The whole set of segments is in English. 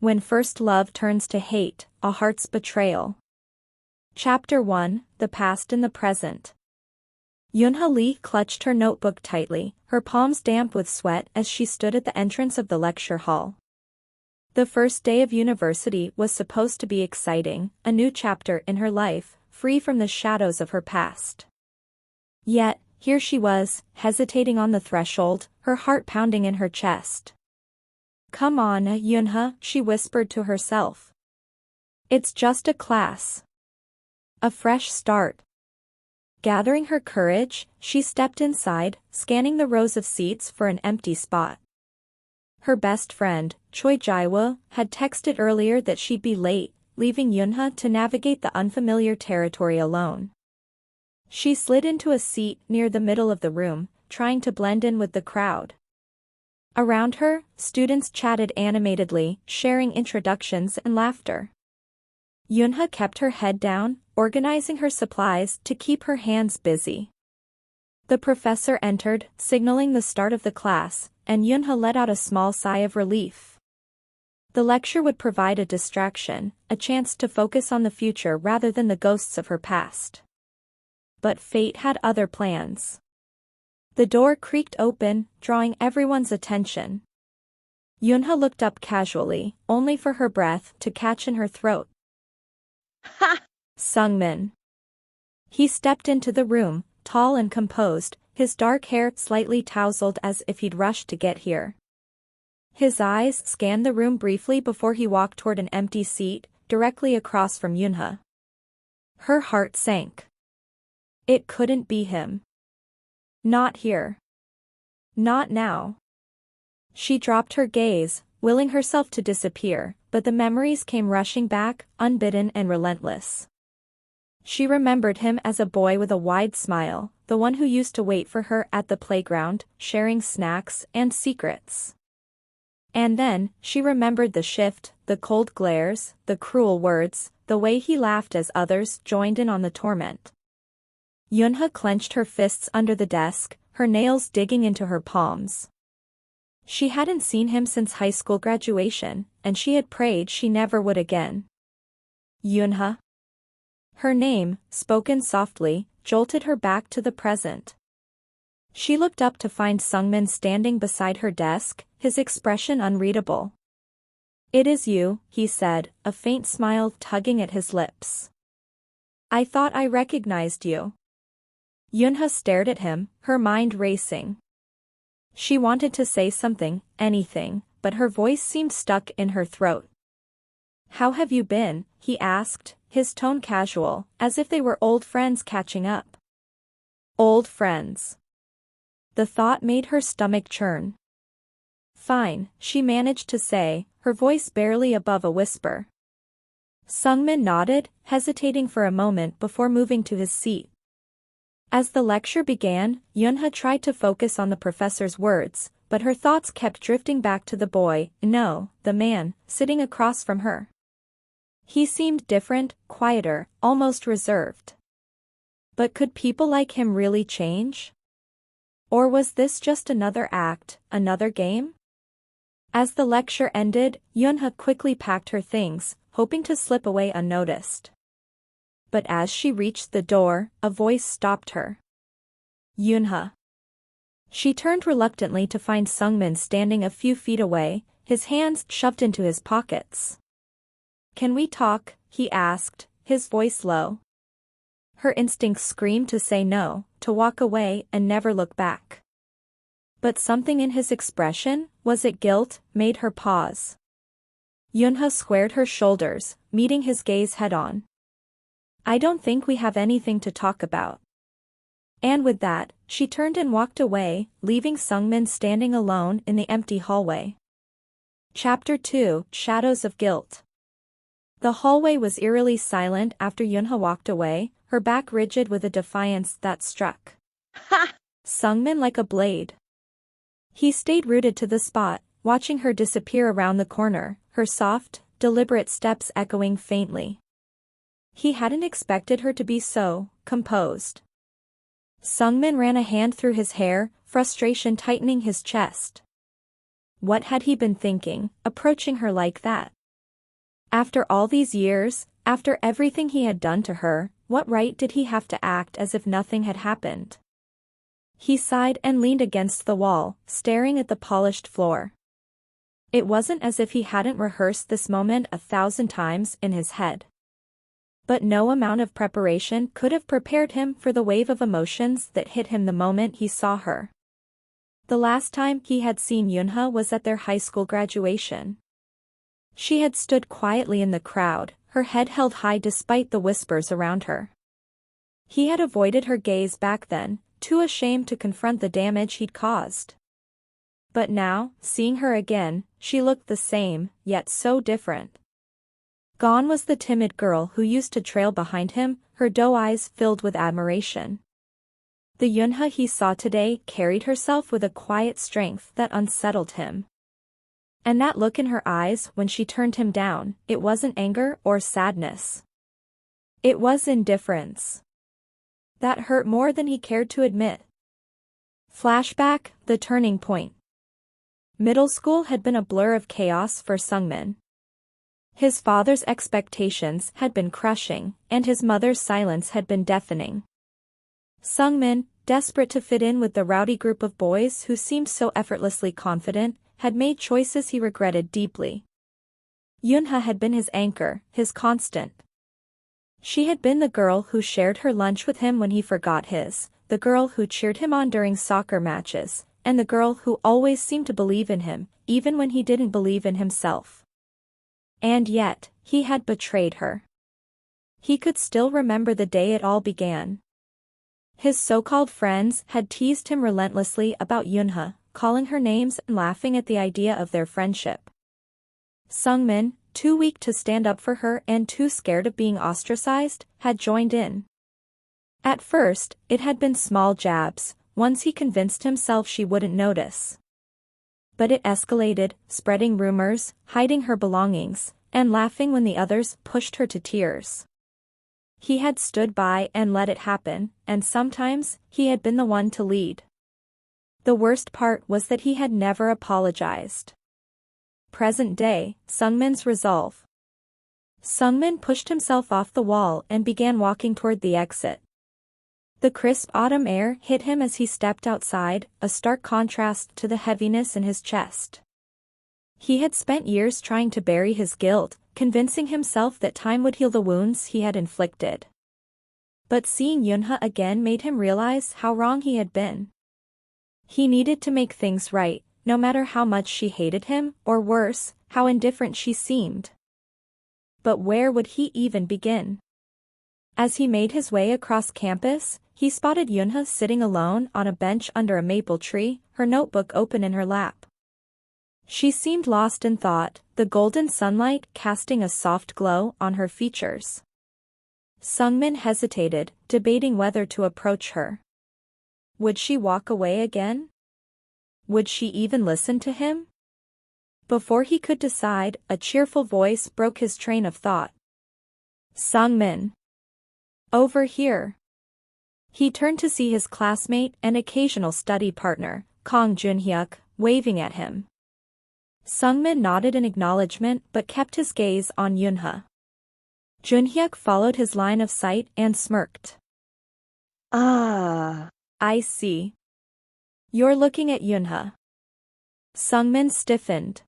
When First Love Turns to Hate, A Heart's Betrayal. Chapter 1, The Past and the Present. Yunha Lee clutched her notebook tightly, her palms damp with sweat as she stood at the entrance of the lecture hall. The first day of university was supposed to be exciting, a new chapter in her life, free from the shadows of her past. Yet, here she was, hesitating on the threshold, her heart pounding in her chest. "Come on, Yunha," she whispered to herself. "It's just a class. A fresh start." Gathering her courage, she stepped inside, scanning the rows of seats for an empty spot. Her best friend, Choi Jae-woo, had texted earlier that she'd be late, leaving Yunha to navigate the unfamiliar territory alone. She slid into a seat near the middle of the room, trying to blend in with the crowd. Around her, students chatted animatedly, sharing introductions and laughter. Yunha kept her head down, organizing her supplies to keep her hands busy. The professor entered, signaling the start of the class, and Yunha let out a small sigh of relief. The lecture would provide a distraction, a chance to focus on the future rather than the ghosts of her past. But fate had other plans. The door creaked open, drawing everyone's attention. Yunha looked up casually, only for her breath to catch in her throat. Ha! Sungmin. He stepped into the room, tall and composed, his dark hair slightly tousled as if he'd rushed to get here. His eyes scanned the room briefly before he walked toward an empty seat, directly across from Yunha. Her heart sank. It couldn't be him. Not here. Not now. She dropped her gaze, willing herself to disappear, but the memories came rushing back, unbidden and relentless. She remembered him as a boy with a wide smile, the one who used to wait for her at the playground, sharing snacks and secrets. And then, she remembered the shift, the cold glares, the cruel words, the way he laughed as others joined in on the torment. Yunha clenched her fists under the desk, her nails digging into her palms. She hadn't seen him since high school graduation, and she had prayed she never would again. Yunha. Her name, spoken softly, jolted her back to the present. She looked up to find Sungmin standing beside her desk, his expression unreadable. "It is you," he said, a faint smile tugging at his lips. "I thought I recognized you." Yunha stared at him, her mind racing. She wanted to say something, anything, but her voice seemed stuck in her throat. "How have you been?" he asked, his tone casual, as if they were old friends catching up. Old friends. The thought made her stomach churn. "Fine," she managed to say, her voice barely above a whisper. Sungmin nodded, hesitating for a moment before moving to his seat. As the lecture began, Yunha tried to focus on the professor's words, but her thoughts kept drifting back to the boy, no, the man, sitting across from her. He seemed different, quieter, almost reserved. But could people like him really change? Or was this just another act, another game? As the lecture ended, Yunha quickly packed her things, hoping to slip away unnoticed. But as she reached the door, a voice stopped her. "Yunha." She turned reluctantly to find Sungmin standing a few feet away, his hands shoved into his pockets. "Can we talk?" he asked, his voice low. Her instincts screamed to say no, to walk away and never look back. But something in his expression, was it guilt, made her pause. Yunha squared her shoulders, meeting his gaze head-on. "I don't think we have anything to talk about." And with that, she turned and walked away, leaving Sungmin standing alone in the empty hallway. Chapter 2, Shadows of Guilt. The hallway was eerily silent after Yunha walked away, her back rigid with a defiance that struck. Ha! Sungmin like a blade. He stayed rooted to the spot, watching her disappear around the corner, her soft, deliberate steps echoing faintly. He hadn't expected her to be so composed. Sungmin ran a hand through his hair, frustration tightening his chest. What had he been thinking, approaching her like that? After all these years, after everything he had done to her, what right did he have to act as if nothing had happened? He sighed and leaned against the wall, staring at the polished floor. It wasn't as if he hadn't rehearsed this moment 1,000 times in his head. But no amount of preparation could have prepared him for the wave of emotions that hit him the moment he saw her. The last time he had seen Yunha was at their high school graduation. She had stood quietly in the crowd, her head held high despite the whispers around her. He had avoided her gaze back then, too ashamed to confront the damage he'd caused. But now, seeing her again, she looked the same, yet so different. Gone was the timid girl who used to trail behind him, her doe eyes filled with admiration. The Yunha he saw today carried herself with a quiet strength that unsettled him. And that look in her eyes when she turned him down, it wasn't anger or sadness. It was indifference. That hurt more than he cared to admit. Flashback, the turning point. Middle school had been a blur of chaos for Sungmin. His father's expectations had been crushing, and his mother's silence had been deafening. Sungmin, desperate to fit in with the rowdy group of boys who seemed so effortlessly confident, had made choices he regretted deeply. Yunha had been his anchor, his constant. She had been the girl who shared her lunch with him when he forgot his, the girl who cheered him on during soccer matches, and the girl who always seemed to believe in him, even when he didn't believe in himself. And yet, he had betrayed her. He could still remember the day it all began. His so-called friends had teased him relentlessly about Yunha, calling her names and laughing at the idea of their friendship. Sungmin, too weak to stand up for her and too scared of being ostracized, had joined in. At first, it had been small jabs, ones he convinced himself she wouldn't notice. But it escalated, spreading rumors, hiding her belongings, and laughing when the others pushed her to tears. He had stood by and let it happen, and sometimes, he had been the one to lead. The worst part was that he had never apologized. Present day, Sungmin's resolve. Sungmin pushed himself off the wall and began walking toward the exit. The crisp autumn air hit him as he stepped outside, a stark contrast to the heaviness in his chest. He had spent years trying to bury his guilt, convincing himself that time would heal the wounds he had inflicted. But seeing Yunha again made him realize how wrong he had been. He needed to make things right, no matter how much she hated him, or worse, how indifferent she seemed. But where would he even begin? As he made his way across campus, he spotted Yunha sitting alone on a bench under a maple tree, her notebook open in her lap. She seemed lost in thought, the golden sunlight casting a soft glow on her features. Sungmin hesitated, debating whether to approach her. Would she walk away again? Would she even listen to him? Before he could decide, a cheerful voice broke his train of thought. Sungmin. Over here. He turned to see his classmate and occasional study partner, Kang Junhyuk, waving at him. Sungmin nodded in acknowledgement but kept his gaze on Yunha. Junhyuk followed his line of sight and smirked. Ah, I see. You're looking at Yunha. Sungmin stiffened.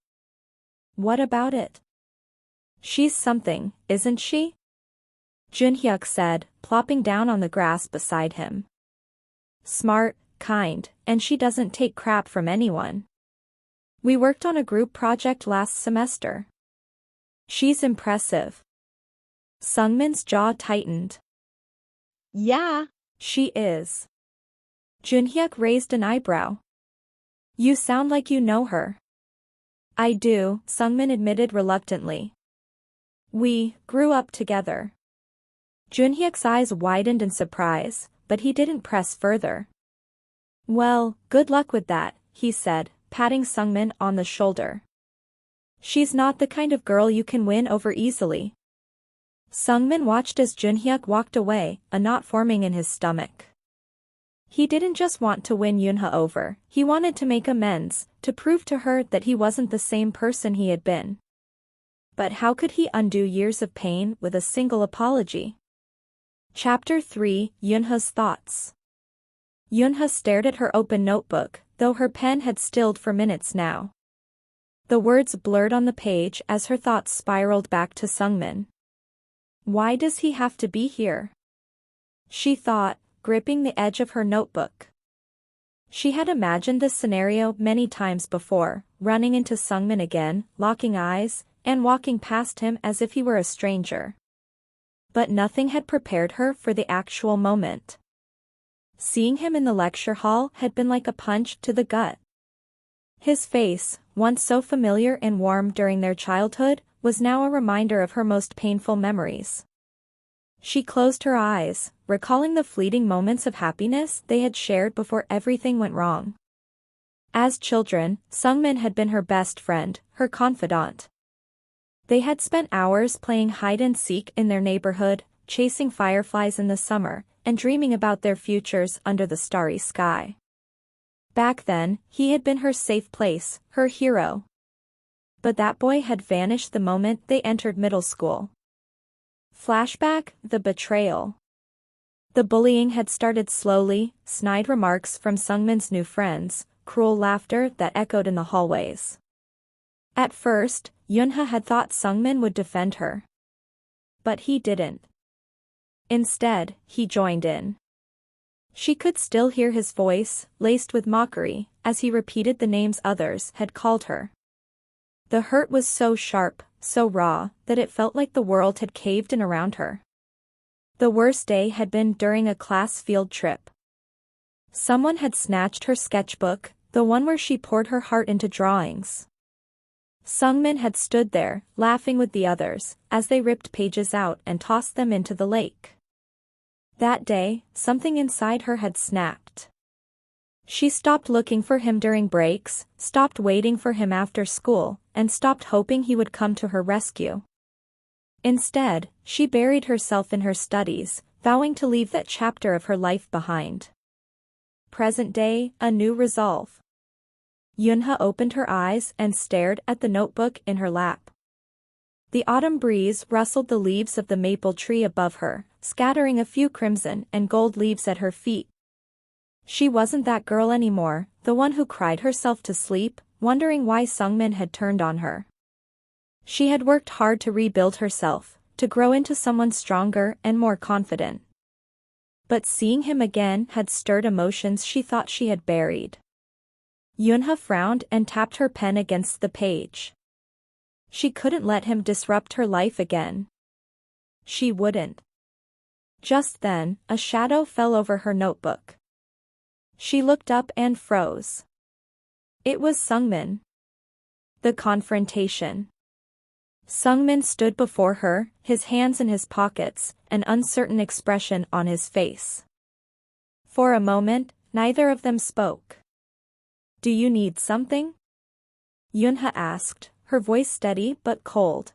What about it? She's something, isn't she? Junhyuk said, plopping down on the grass beside him. Smart, kind, and she doesn't take crap from anyone. We worked on a group project last semester. She's impressive. Sungmin's jaw tightened. yeah. She is. Junhyuk raised an eyebrow. You sound like you know her. I do, Sungmin admitted reluctantly. We grew up together. Junhyuk's eyes widened in surprise, but he didn't press further. Well, good luck with that, he said, patting Sungmin on the shoulder. She's not the kind of girl you can win over easily. Sungmin watched as Junhyuk walked away, a knot forming in his stomach. He didn't just want to win Yunha over, he wanted to make amends, to prove to her that he wasn't the same person he had been. But how could he undo years of pain with a single apology? Chapter 3, Yunha's Thoughts. Yunha stared at her open notebook, though her pen had stilled for minutes now. The words blurred on the page as her thoughts spiraled back to Sungmin. Why does he have to be here? She thought, gripping the edge of her notebook. She had imagined this scenario many times before, running into Sungmin again, locking eyes, and walking past him as if he were a stranger. But nothing had prepared her for the actual moment. Seeing him in the lecture hall had been like a punch to the gut. His face, once so familiar and warm during their childhood, was now a reminder of her most painful memories. She closed her eyes, recalling the fleeting moments of happiness they had shared before everything went wrong. As children, Sungmin had been her best friend, her confidant. They had spent hours playing hide-and-seek in their neighborhood, chasing fireflies in the summer, and dreaming about their futures under the starry sky. Back then, he had been her safe place, her hero. But that boy had vanished the moment they entered middle school. Flashback, the betrayal. The bullying had started slowly, snide remarks from Sungmin's new friends, cruel laughter that echoed in the hallways. At first, Yunha had thought Sungmin would defend her. But he didn't. Instead, he joined in. She could still hear his voice, laced with mockery, as he repeated the names others had called her. The hurt was so sharp, so raw, that it felt like the world had caved in around her. The worst day had been during a class field trip. Someone had snatched her sketchbook, the one where she poured her heart into drawings. Sungmin had stood there, laughing with the others, as they ripped pages out and tossed them into the lake. That day, something inside her had snapped. She stopped looking for him during breaks, stopped waiting for him after school, and stopped hoping he would come to her rescue. Instead, she buried herself in her studies, vowing to leave that chapter of her life behind. Present day, a new resolve. Yunha opened her eyes and stared at the notebook in her lap. The autumn breeze rustled the leaves of the maple tree above her, scattering a few crimson and gold leaves at her feet. She wasn't that girl anymore, the one who cried herself to sleep, wondering why Sungmin had turned on her. She had worked hard to rebuild herself, to grow into someone stronger and more confident. But seeing him again had stirred emotions she thought she had buried. Yunha frowned and tapped her pen against the page. She couldn't let him disrupt her life again. She wouldn't. Just then, a shadow fell over her notebook. She looked up and froze. It was Sungmin. The confrontation. Sungmin stood before her, his hands in his pockets, an uncertain expression on his face. For a moment, neither of them spoke. "Do you need something?" Yunha asked, her voice steady but cold.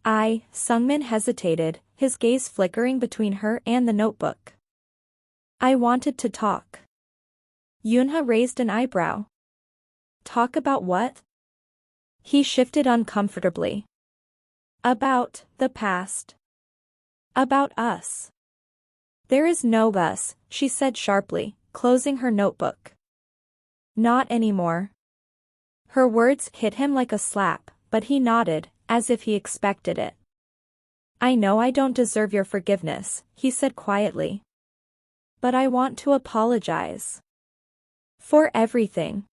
Sungmin hesitated, his gaze flickering between her and the notebook. "I wanted to talk." Yunha raised an eyebrow. "Talk about what?" He shifted uncomfortably. "About the past. About us." "There is no us," she said sharply, closing her notebook. "Not anymore." Her words hit him like a slap, but he nodded, as if he expected it. "I know I don't deserve your forgiveness," he said quietly. "But I want to apologize. For everything."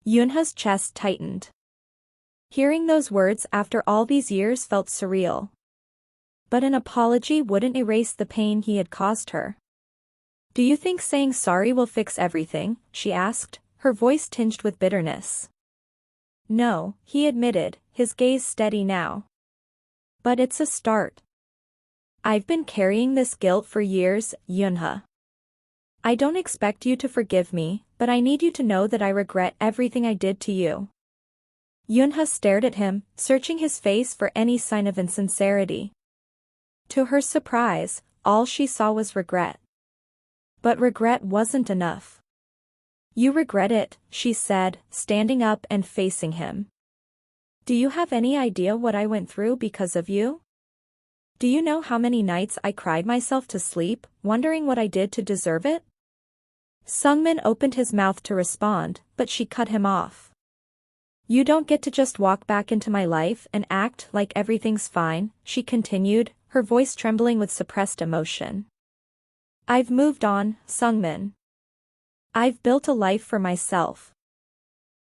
Yunha's chest tightened. Hearing those words after all these years felt surreal. But an apology wouldn't erase the pain he had caused her. "Do you think saying sorry will fix everything?" she asked, her voice tinged with bitterness. "No," he admitted, his gaze steady now. "But it's a start. I've been carrying this guilt for years, Yunha. I don't expect you to forgive me, but I need you to know that I regret everything I did to you." Yunha stared at him, searching his face for any sign of insincerity. To her surprise, all she saw was regret. But regret wasn't enough. "You regret it," she said, standing up and facing him. Do you have any idea what I went through because of you? Do you know how many nights I cried myself to sleep, wondering what I did to deserve it? Sungmin opened his mouth to respond, but she cut him off. You don't get to just walk back into my life and act like everything's fine, she continued, her voice trembling with suppressed emotion. I've moved on, Sungmin. I've built a life for myself.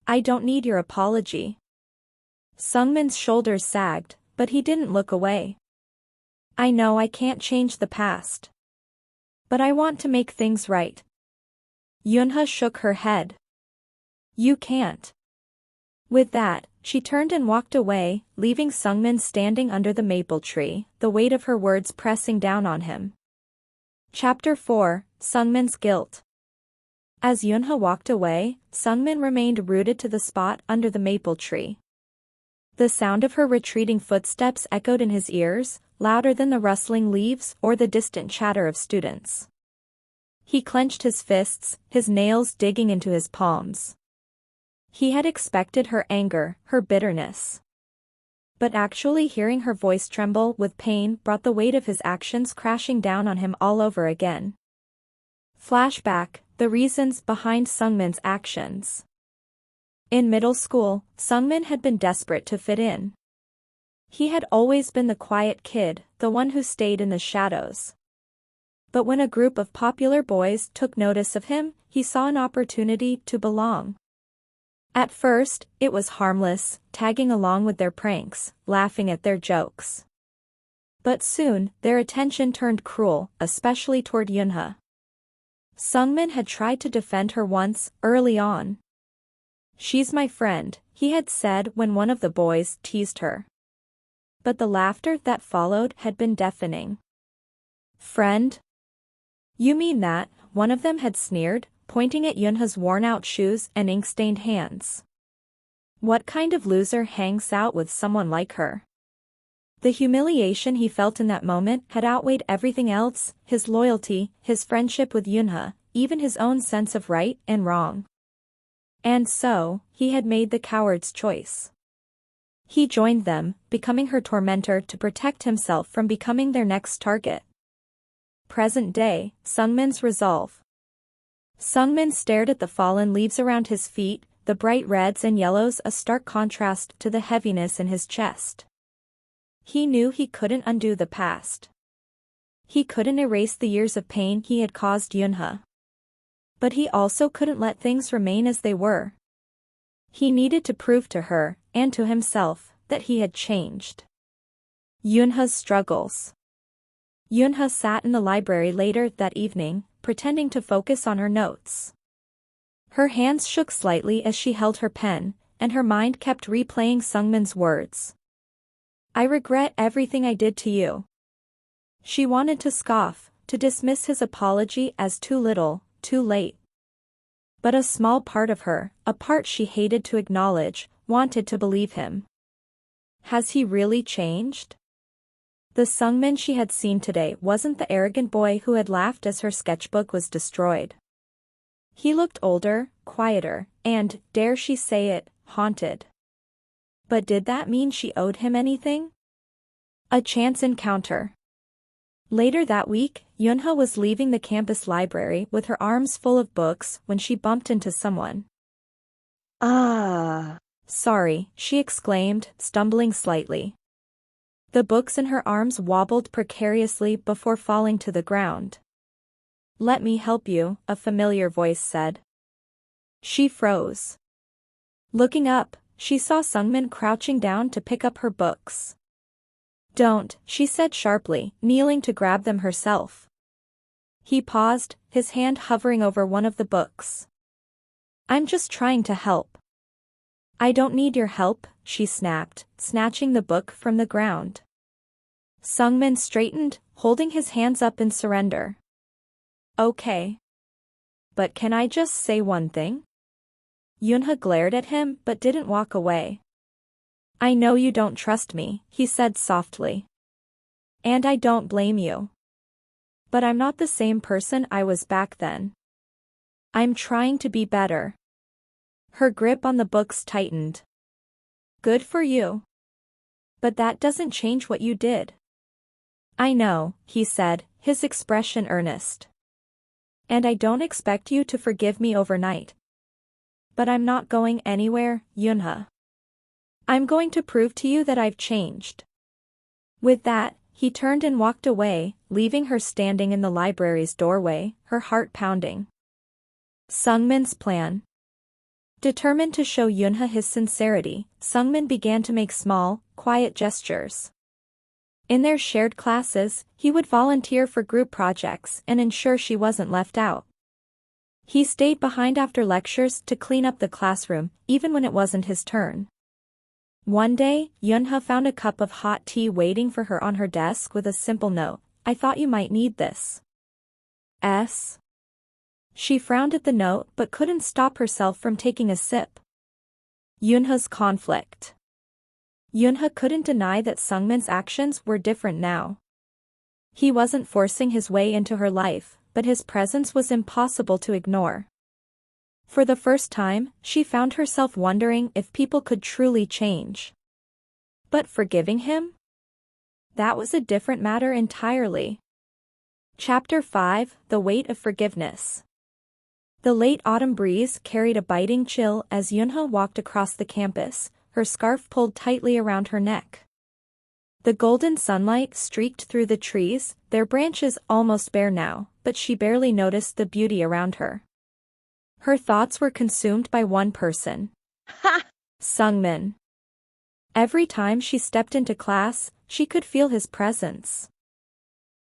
I don't need your apology. Sungmin's shoulders sagged, but he didn't look away. I know I can't change the past. But I want to make things right. Yunha shook her head. You can't. With that, she turned and walked away, leaving Sungmin standing under the maple tree, the weight of her words pressing down on him. Chapter 4, Sungmin's Guilt. As Yunha walked away, Sungmin remained rooted to the spot under the maple tree. The sound of her retreating footsteps echoed in his ears, louder than the rustling leaves or the distant chatter of students. He clenched his fists, his nails digging into his palms. He had expected her anger, her bitterness. But actually hearing her voice tremble with pain brought the weight of his actions crashing down on him all over again. Flashback, the reasons behind Sungmin's actions. In middle school, Sungmin had been desperate to fit in. He had always been the quiet kid, the one who stayed in the shadows. But when a group of popular boys took notice of him, he saw an opportunity to belong. At first, it was harmless, tagging along with their pranks, laughing at their jokes. But soon, their attention turned cruel, especially toward Yunha. Sungmin had tried to defend her once, early on. She's my friend, he had said when one of the boys teased her. But the laughter that followed had been deafening. Friend? You mean that, one of them had sneered, pointing at Yunha's worn-out shoes and ink-stained hands. What kind of loser hangs out with someone like her? The humiliation he felt in that moment had outweighed everything else, his loyalty, his friendship with Yunha, even his own sense of right and wrong. And so, he had made the coward's choice. He joined them, becoming her tormentor to protect himself from becoming their next target. Present day, Sungmin's resolve. Sungmin stared at the fallen leaves around his feet, the bright reds and yellows a stark contrast to the heaviness in his chest. He knew he couldn't undo the past. He couldn't erase the years of pain he had caused Yunha. But he also couldn't let things remain as they were. He needed to prove to her, and to himself, that he had changed. Yunha's struggles. Yunha sat in the library later that evening, pretending to focus on her notes. Her hands shook slightly as she held her pen, and her mind kept replaying Sungmin's words. I regret everything I did to you. She wanted to scoff, to dismiss his apology as too little, too late. But a small part of her, a part she hated to acknowledge, wanted to believe him. Has he really changed? The Sungmin she had seen today wasn't the arrogant boy who had laughed as her sketchbook was destroyed. He looked older, quieter, and, dare she say it, haunted. But did that mean she owed him anything? A chance encounter. Later that week, Yunha was leaving the campus library with her arms full of books when she bumped into someone. Sorry, she exclaimed, stumbling slightly. The books in her arms wobbled precariously before falling to the ground. Let me help you, a familiar voice said. She froze. Looking up, she saw Sungmin crouching down to pick up her books. Don't, she said sharply, kneeling to grab them herself. He paused, his hand hovering over one of the books. I'm just trying to help. I don't need your help, she snapped, snatching the book from the ground. Sungmin straightened, holding his hands up in surrender. Okay. But can I just say one thing? Yunha glared at him but didn't walk away. I know you don't trust me, he said softly. And I don't blame you. But I'm not the same person I was back then. I'm trying to be better. Her grip on the books tightened. Good for you. But that doesn't change what you did. I know, he said, his expression earnest. And I don't expect you to forgive me overnight. But I'm not going anywhere, Yunha. I'm going to prove to you that I've changed. With that, he turned and walked away, leaving her standing in the library's doorway, her heart pounding. Sungmin's plan. Determined to show Yunha his sincerity, Sungmin began to make small, quiet gestures. In their shared classes, he would volunteer for group projects and ensure she wasn't left out. He stayed behind after lectures to clean up the classroom, even when it wasn't his turn. One day, Yunha found a cup of hot tea waiting for her on her desk with a simple note, "I thought you might need this." She frowned at the note but couldn't stop herself from taking a sip. Yunha's conflict. Yunha couldn't deny that Sungmin's actions were different now. He wasn't forcing his way into her life, but his presence was impossible to ignore. For the first time, she found herself wondering if people could truly change. But forgiving him? That was a different matter entirely. Chapter 5: The Weight of Forgiveness. The late autumn breeze carried a biting chill as Yunha walked across the campus, her scarf pulled tightly around her neck. The golden sunlight streaked through the trees, their branches almost bare now, but she barely noticed the beauty around her. Her thoughts were consumed by one person. Sungmin. Every time she stepped into class, she could feel his presence.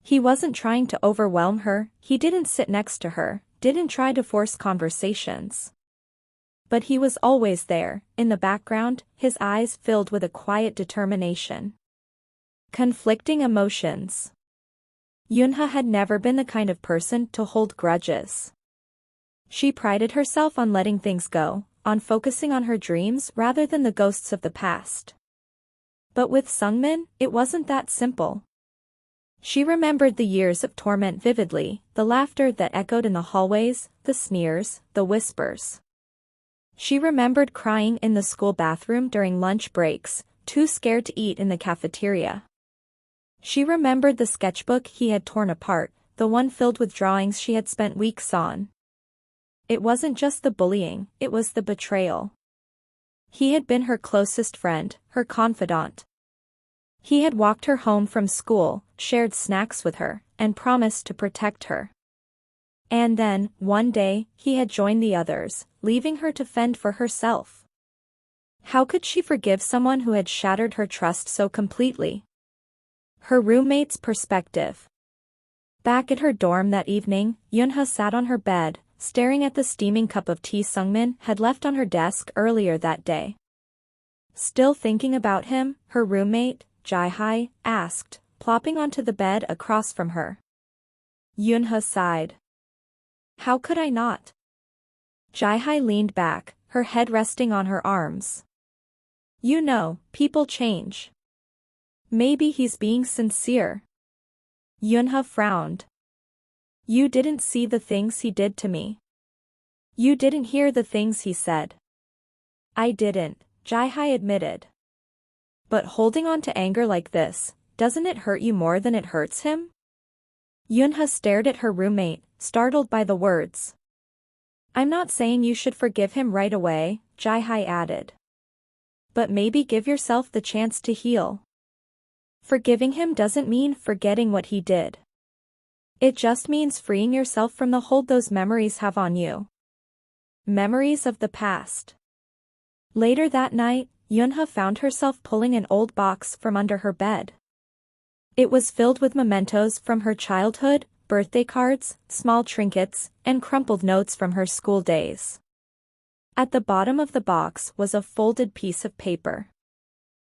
He wasn't trying to overwhelm her, he didn't sit next to her, didn't try to force conversations. But he was always there, in the background, his eyes filled with a quiet determination. Conflicting emotions. Yunha had never been the kind of person to hold grudges. She prided herself on letting things go, on focusing on her dreams rather than the ghosts of the past. But with Sungmin, it wasn't that simple. She remembered the years of torment vividly, the laughter that echoed in the hallways, the sneers, the whispers. She remembered crying in the school bathroom during lunch breaks, too scared to eat in the cafeteria. She remembered the sketchbook he had torn apart, the one filled with drawings she had spent weeks on. It wasn't just the bullying, it was the betrayal. He had been her closest friend, her confidant. He had walked her home from school, shared snacks with her, and promised to protect her. And then, one day, he had joined the others, leaving her to fend for herself. How could she forgive someone who had shattered her trust so completely? Her roommate's perspective. Back at her dorm that evening, Yunha sat on her bed, staring at the steaming cup of tea Sungmin had left on her desk earlier that day. Still thinking about him, her roommate, Jae-hai, asked, plopping onto the bed across from her. Yunha sighed. How could I not? Jae-hai leaned back, her head resting on her arms. You know, people change. Maybe he's being sincere. Yunha frowned. You didn't see the things he did to me. You didn't hear the things he said. I didn't, Jae-hai admitted. But holding on to anger like this, doesn't it hurt you more than it hurts him? Yunha stared at her roommate, startled by the words. I'm not saying you should forgive him right away, Jae-hai added. But maybe give yourself the chance to heal. Forgiving him doesn't mean forgetting what he did. It just means freeing yourself from the hold those memories have on you. Memories of the past. Later that night, Yunha found herself pulling an old box from under her bed. It was filled with mementos from her childhood, birthday cards, small trinkets, and crumpled notes from her school days. At the bottom of the box was a folded piece of paper.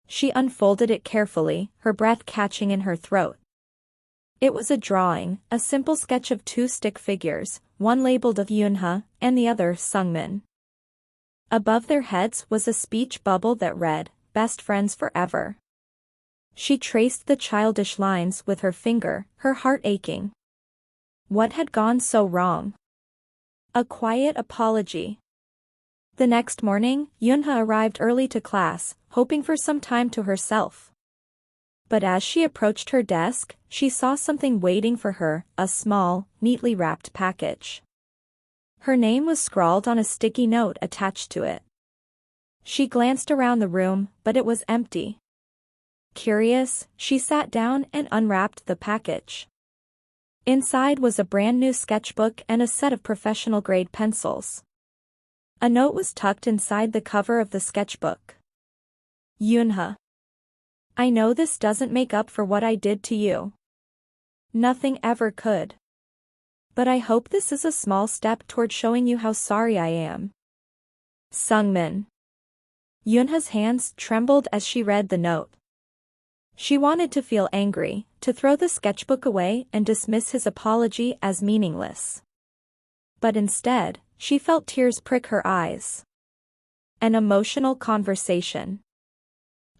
She unfolded it carefully, her breath catching in her throat. It was a drawing, a simple sketch of two stick figures, one labeled of Yunha, and the other Sungmin. Above their heads was a speech bubble that read, "Best friends forever." She traced the childish lines with her finger, her heart aching. What had gone so wrong? A quiet apology. The next morning, Yunha arrived early to class, hoping for some time to herself. But as she approached her desk, she saw something waiting for her, a small, neatly wrapped package. Her name was scrawled on a sticky note attached to it. She glanced around the room, but it was empty. Curious, she sat down and unwrapped the package. Inside was a brand new sketchbook and a set of professional-grade pencils. A note was tucked inside the cover of the sketchbook. Yunha. I know this doesn't make up for what I did to you. Nothing ever could. But I hope this is a small step toward showing you how sorry I am. Sungmin. Yunha's hands trembled as she read the note. She wanted to feel angry, to throw the sketchbook away and dismiss his apology as meaningless. But instead, she felt tears prick her eyes. An emotional conversation.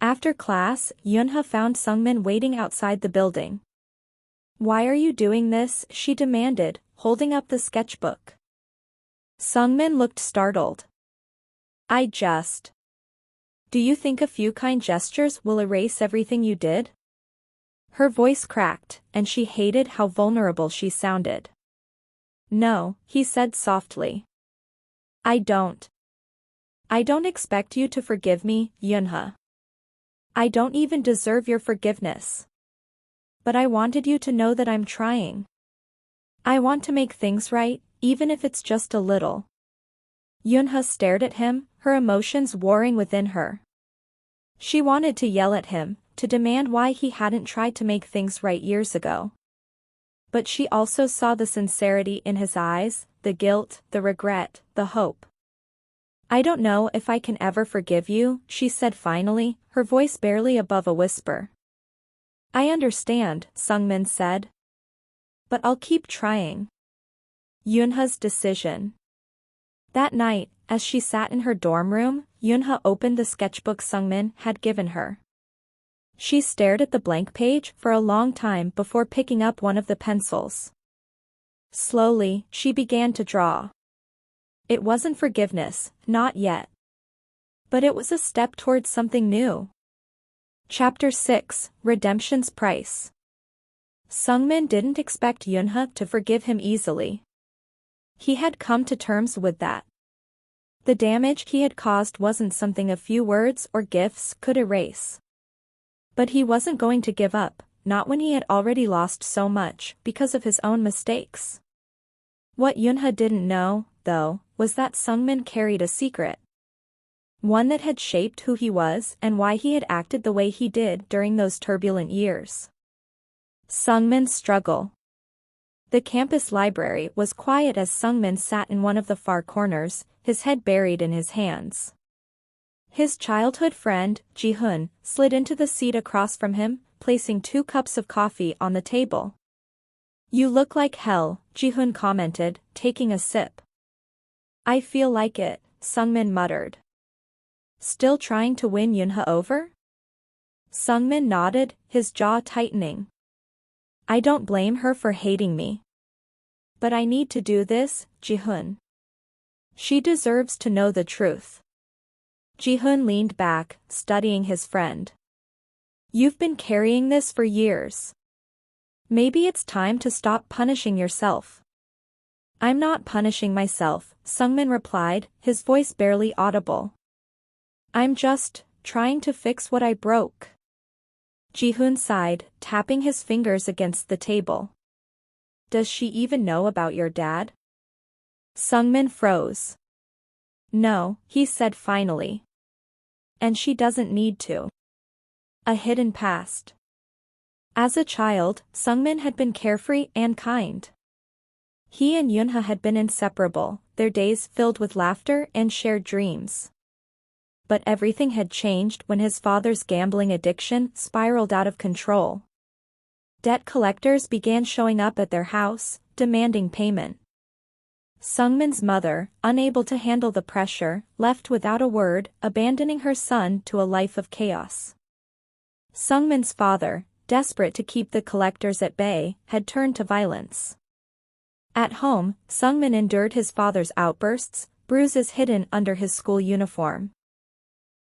After class, Yunha found Sungmin waiting outside the building. Why are you doing this? She demanded, holding up the sketchbook. Sungmin looked startled. Do you think a few kind gestures will erase everything you did? Her voice cracked, and she hated how vulnerable she sounded. No, he said softly. I don't expect you to forgive me, Yunha. I don't even deserve your forgiveness. But I wanted you to know that I'm trying. I want to make things right, even if it's just a little. Yunha stared at him, her emotions warring within her. She wanted to yell at him, to demand why he hadn't tried to make things right years ago. But she also saw the sincerity in his eyes, the guilt, the regret, the hope. I don't know if I can ever forgive you, she said finally, her voice barely above a whisper. I understand, Sungmin said. But I'll keep trying. Yunha's decision. That night, as she sat in her dorm room, Yunha opened the sketchbook Sungmin had given her. She stared at the blank page for a long time before picking up one of the pencils. Slowly, she began to draw. It wasn't forgiveness, not yet. But it was a step towards something new. Chapter 6, Redemption's Price. Sungmin didn't expect Yunha to forgive him easily. He had come to terms with that. The damage he had caused wasn't something a few words or gifts could erase. But he wasn't going to give up, not when he had already lost so much because of his own mistakes. What Yunha didn't know, though, was that Sungmin carried a secret. One that had shaped who he was and why he had acted the way he did during those turbulent years. Sungmin's struggle. The campus library was quiet as Sungmin sat in one of the far corners, his head buried in his hands. His childhood friend, Ji-hoon, slid into the seat across from him, placing 2 cups of coffee on the table. You look like hell, Ji-hoon commented, taking a sip. I feel like it, Sungmin muttered. Still trying to win Yunha over? Sungmin nodded, his jaw tightening. I don't blame her for hating me. But I need to do this, Ji-hoon. She deserves to know the truth. Ji-hoon leaned back, studying his friend. You've been carrying this for years. Maybe it's time to stop punishing yourself. I'm not punishing myself, Sungmin replied, his voice barely audible. I'm just trying to fix what I broke. Ji-hoon sighed, tapping his fingers against the table. Does she even know about your dad? Sungmin froze. No, he said finally. And she doesn't need to. A hidden past. As a child, Sungmin had been carefree and kind. He and Yunha had been inseparable, their days filled with laughter and shared dreams. But everything had changed when his father's gambling addiction spiraled out of control. Debt collectors began showing up at their house, demanding payment. Sungmin's mother, unable to handle the pressure, left without a word, abandoning her son to a life of chaos. Sungmin's father, desperate to keep the collectors at bay, had turned to violence. At home, Sungmin endured his father's outbursts, bruises hidden under his school uniform.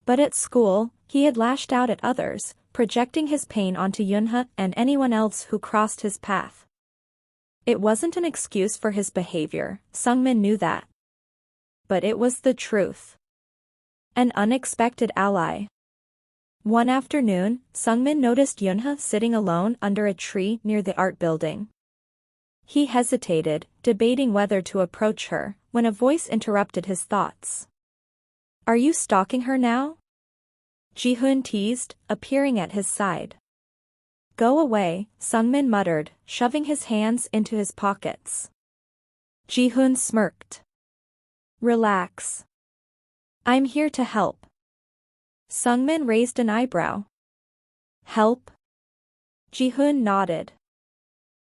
But at school, he had lashed out at others, projecting his pain onto Yunha and anyone else who crossed his path. It wasn't an excuse for his behavior, Sungmin knew that. But it was the truth. An unexpected ally. One afternoon, Sungmin noticed Yunha sitting alone under a tree near the art building. He hesitated, debating whether to approach her, when a voice interrupted his thoughts. "Are you stalking her now?" Ji-hoon teased, appearing at his side. "Go away," Sungmin muttered, shoving his hands into his pockets. Ji-hoon smirked. "Relax. I'm here to help." Sungmin raised an eyebrow. "Help?" Ji-hoon nodded.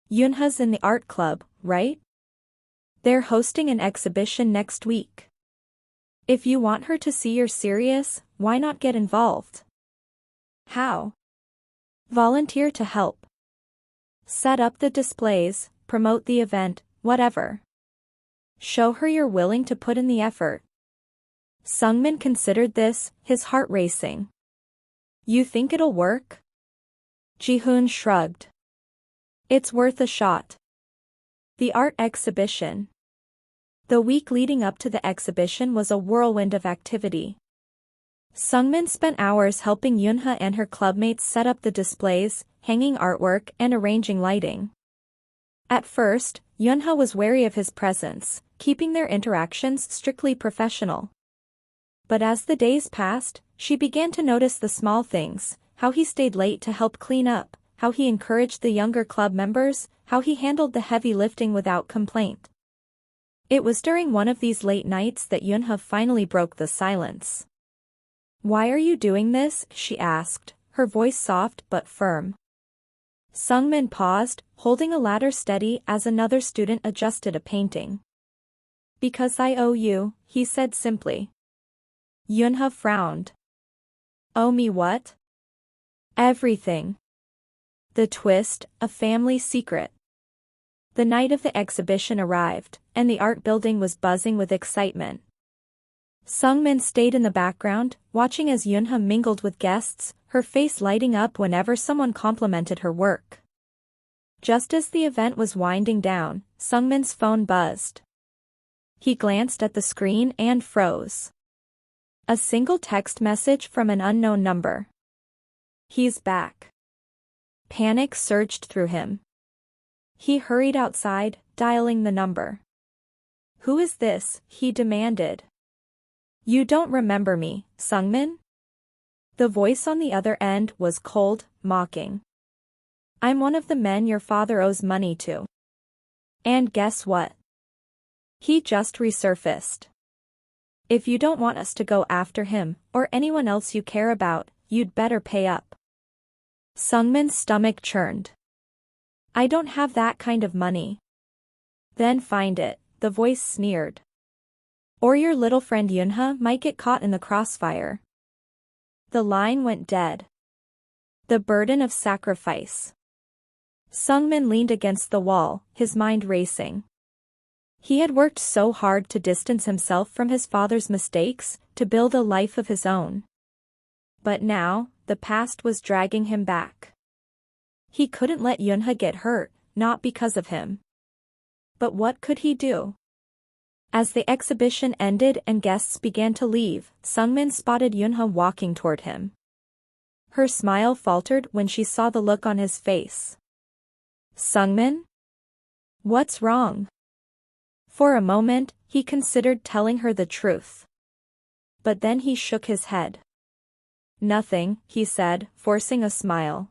"Yunha's in the art club, right? They're hosting an exhibition next week. If you want her to see you're serious, why not get involved?" "How?" "Volunteer to help. Set up the displays, promote the event, whatever. Show her you're willing to put in the effort." Sungmin considered this, his heart racing. "You think it'll work?" Ji-hoon shrugged. "It's worth a shot." The art exhibition. The week leading up to the exhibition was a whirlwind of activity. Sungmin spent hours helping Yunha and her clubmates set up the displays, hanging artwork and arranging lighting. At first, Yunha was wary of his presence, keeping their interactions strictly professional. But as the days passed, she began to notice the small things, how he stayed late to help clean up, how he encouraged the younger club members, how he handled the heavy lifting without complaint. It was during one of these late nights that Yunha finally broke the silence. "Why are you doing this?" she asked, her voice soft but firm. Sungmin paused, holding a ladder steady as another student adjusted a painting. "Because I owe you," he said simply. Yunha frowned. "Owe me what?" "Everything." The twist, a family secret. The night of the exhibition arrived, and the art building was buzzing with excitement. Sungmin stayed in the background, watching as Yunha mingled with guests, her face lighting up whenever someone complimented her work. Just as the event was winding down, Sungmin's phone buzzed. He glanced at the screen and froze. A single text message from an unknown number. "He's back." Panic surged through him. He hurried outside, dialing the number. "Who is this?" he demanded. "You don't remember me, Sungmin?" The voice on the other end was cold, mocking. "I'm one of the men your father owes money to. And guess what? He just resurfaced. If you don't want us to go after him, or anyone else you care about, you'd better pay up." Sungmin's stomach churned. "I don't have that kind of money." "Then find it," the voice sneered. "Or your little friend Yunha might get caught in the crossfire." The line went dead. The burden of sacrifice. Sungmin leaned against the wall, his mind racing. He had worked so hard to distance himself from his father's mistakes, to build a life of his own. But now, the past was dragging him back. He couldn't let Yunha get hurt, not because of him. But what could he do? As the exhibition ended and guests began to leave, Sungmin spotted Yunha walking toward him. Her smile faltered when she saw the look on his face. "Sungmin? What's wrong?" For a moment, he considered telling her the truth. But then he shook his head. "Nothing," he said, forcing a smile.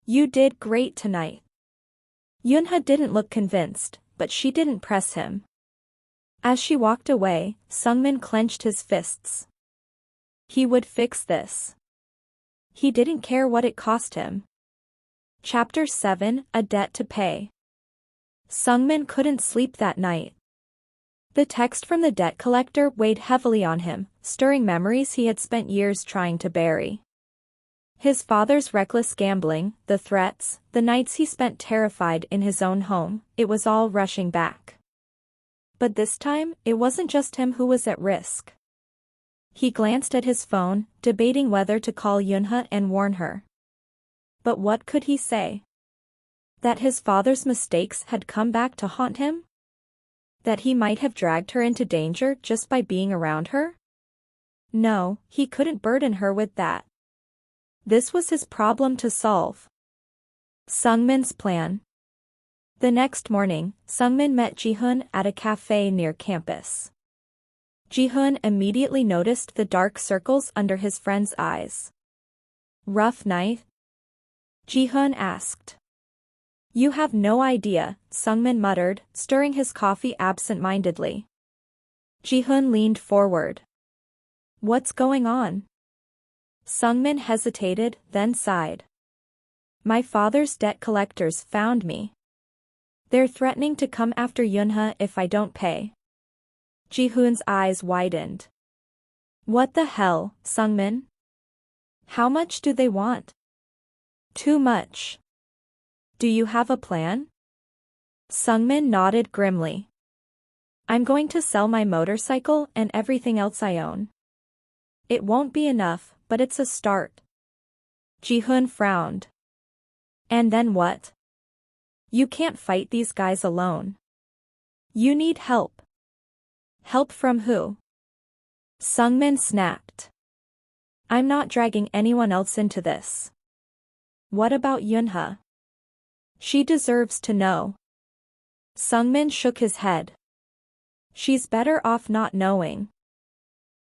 "You did great tonight." Yunha didn't look convinced, but she didn't press him. As she walked away, Sungmin clenched his fists. He would fix this. He didn't care what it cost him. Chapter 7, A Debt to Pay. Sungmin couldn't sleep that night. The text from the debt collector weighed heavily on him, stirring memories he had spent years trying to bury. His father's reckless gambling, the threats, the nights he spent terrified in his own home, it was all rushing back. But this time, it wasn't just him who was at risk. He glanced at his phone, debating whether to call Yunha and warn her. But what could he say? That his father's mistakes had come back to haunt him? That he might have dragged her into danger just by being around her? No, he couldn't burden her with that. This was his problem to solve. Sungmin's plan. The next morning, Sungmin met Jihoon at a cafe near campus. Jihoon immediately noticed the dark circles under his friend's eyes. Rough night? Jihoon asked. You have no idea, Sungmin muttered, stirring his coffee absent-mindedly. Jihoon leaned forward. What's going on? Sungmin hesitated, then sighed. My father's debt collectors found me. They're threatening to come after Yunha if I don't pay. Jihoon's eyes widened. What the hell, Sungmin? How much do they want? Too much. Do you have a plan? Sungmin nodded grimly. I'm going to sell my motorcycle and everything else I own. It won't be enough, but it's a start. Jihoon frowned. And then what? You can't fight these guys alone. You need help. Help from who? Sungmin snapped. I'm not dragging anyone else into this. What about Yunha? She deserves to know. Sungmin shook his head. She's better off not knowing.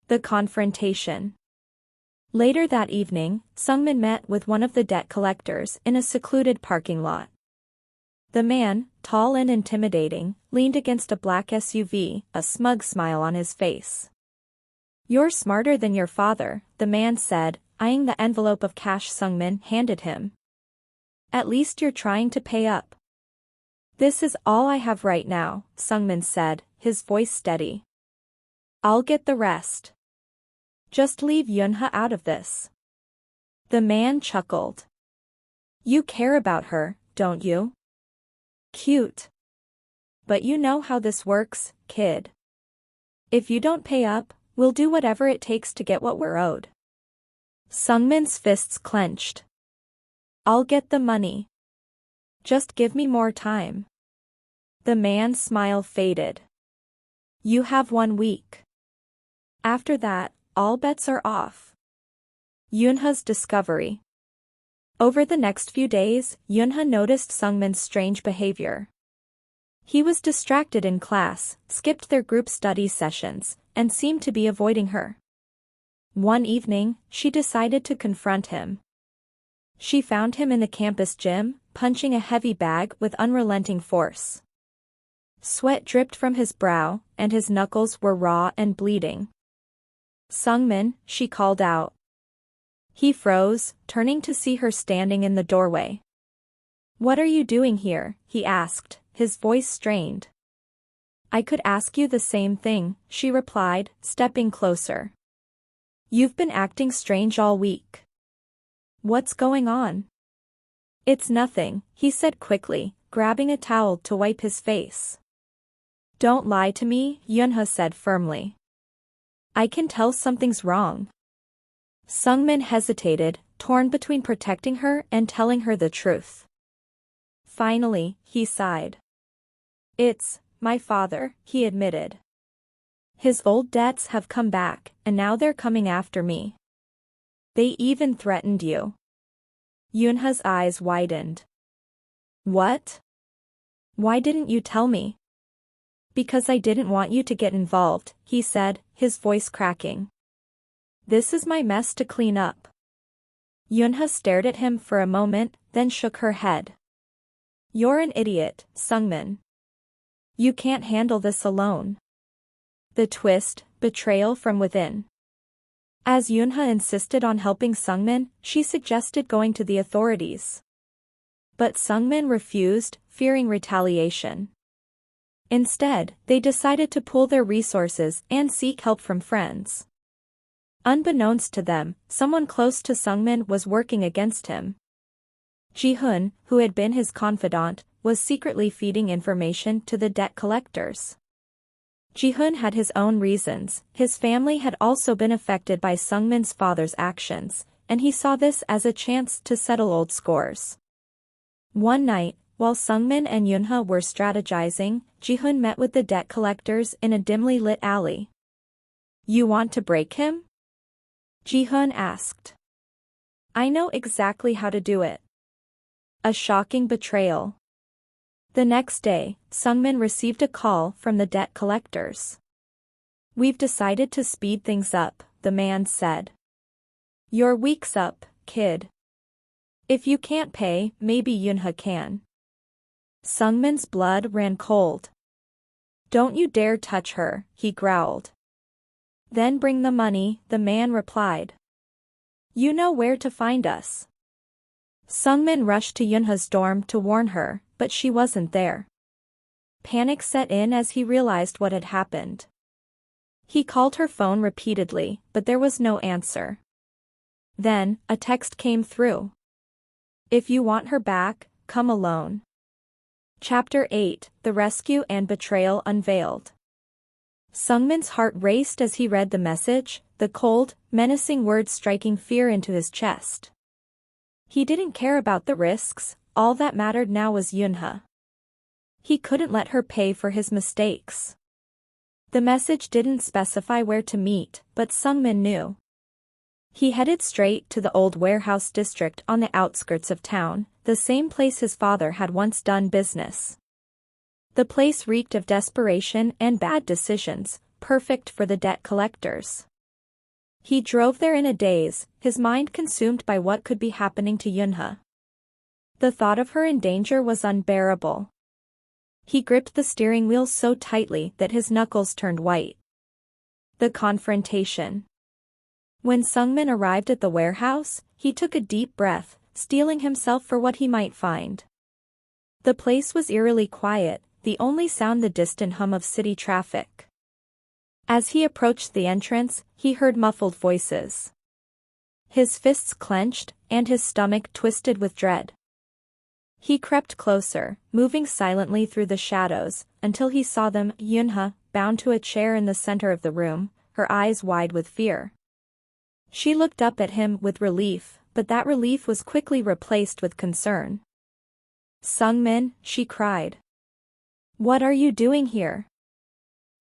The confrontation. Later that evening, Sungmin met with one of the debt collectors in a secluded parking lot. The man, tall and intimidating, leaned against a black SUV, a smug smile on his face. You're smarter than your father, the man said, eyeing the envelope of cash Sungmin handed him. At least you're trying to pay up. This is all I have right now, Sungmin said, his voice steady. I'll get the rest. Just leave Yunha out of this. The man chuckled. You care about her, don't you? Cute. But you know how this works, kid. If you don't pay up, we'll do whatever it takes to get what we're owed. Sungmin's fists clenched. I'll get the money. Just give me more time. The man's smile faded. You have 1 week. After that, all bets are off. Yunha's discovery. Over the next few days, Yunha noticed Sungmin's strange behavior. He was distracted in class, skipped their group study sessions, and seemed to be avoiding her. One evening, she decided to confront him. She found him in the campus gym, punching a heavy bag with unrelenting force. Sweat dripped from his brow, and his knuckles were raw and bleeding. Sungmin, she called out. He froze, turning to see her standing in the doorway. What are you doing here? He asked, his voice strained. I could ask you the same thing, she replied, stepping closer. You've been acting strange all week. What's going on? It's nothing, he said quickly, grabbing a towel to wipe his face. Don't lie to me, Yunha said firmly. I can tell something's wrong. Sungmin hesitated, torn between protecting her and telling her the truth. Finally, he sighed. It's my father, he admitted. His old debts have come back, and now they're coming after me. They even threatened you. Yunha's eyes widened. What? Why didn't you tell me? Because I didn't want you to get involved, he said, his voice cracking. This is my mess to clean up. Yunha stared at him for a moment, then shook her head. You're an idiot, Sungmin. You can't handle this alone. The twist, betrayal from within. As Yunha insisted on helping Sungmin, she suggested going to the authorities. But Sungmin refused, fearing retaliation. Instead, they decided to pool their resources and seek help from friends. Unbeknownst to them, someone close to Sungmin was working against him. Jihoon, who had been his confidant, was secretly feeding information to the debt collectors. Ji-hoon had his own reasons. His family had also been affected by Sungmin's father's actions, and he saw this as a chance to settle old scores. One night, while Sungmin and Yoonha were strategizing, Ji-hoon met with the debt collectors in a dimly lit alley. "You want to break him?" Ji-hoon asked. "I know exactly how to do it." A shocking betrayal. The next day, Sungmin received a call from the debt collectors. "We've decided to speed things up," the man said. "Your week's up, kid. If you can't pay, maybe Yoonha can." Sungmin's blood ran cold. "Don't you dare touch her," he growled. "Then bring the money," the man replied. "You know where to find us." Sungmin rushed to Yoonha's dorm to warn her, but she wasn't there. Panic set in as he realized what had happened. He called her phone repeatedly, but there was no answer. Then, a text came through. "If you want her back, come alone." Chapter 8, The Rescue and Betrayal Unveiled. Sungmin's heart raced as he read the message, the cold, menacing words striking fear into his chest. He didn't care about the risks, all that mattered now was Yoonha. He couldn't let her pay for his mistakes. The message didn't specify where to meet, but Sungmin knew. He headed straight to the old warehouse district on the outskirts of town, the same place his father had once done business. The place reeked of desperation and bad decisions, perfect for the debt collectors. He drove there in a daze, his mind consumed by what could be happening to Yoonha. The thought of her in danger was unbearable. He gripped the steering wheel so tightly that his knuckles turned white. The confrontation. When Sungmin arrived at the warehouse, he took a deep breath, steeling himself for what he might find. The place was eerily quiet, the only sound the distant hum of city traffic. As he approached the entrance, he heard muffled voices. His fists clenched, and his stomach twisted with dread. He crept closer, moving silently through the shadows, until he saw them, Yoonha, bound to a chair in the center of the room, her eyes wide with fear. She looked up at him with relief, but that relief was quickly replaced with concern. "Sungmin," she cried. "What are you doing here?"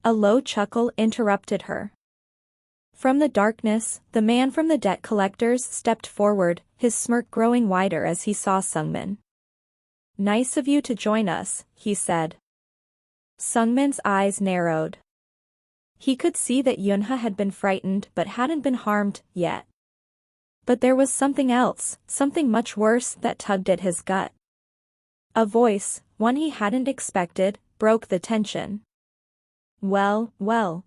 A low chuckle interrupted her. From the darkness, the man from the debt collectors stepped forward, his smirk growing wider as he saw Sungmin. "Nice of you to join us," he said. Sungmin's eyes narrowed. He could see that Yoonha had been frightened but hadn't been harmed yet. But there was something else, something much worse that tugged at his gut. A voice, one he hadn't expected, broke the tension. Well, well.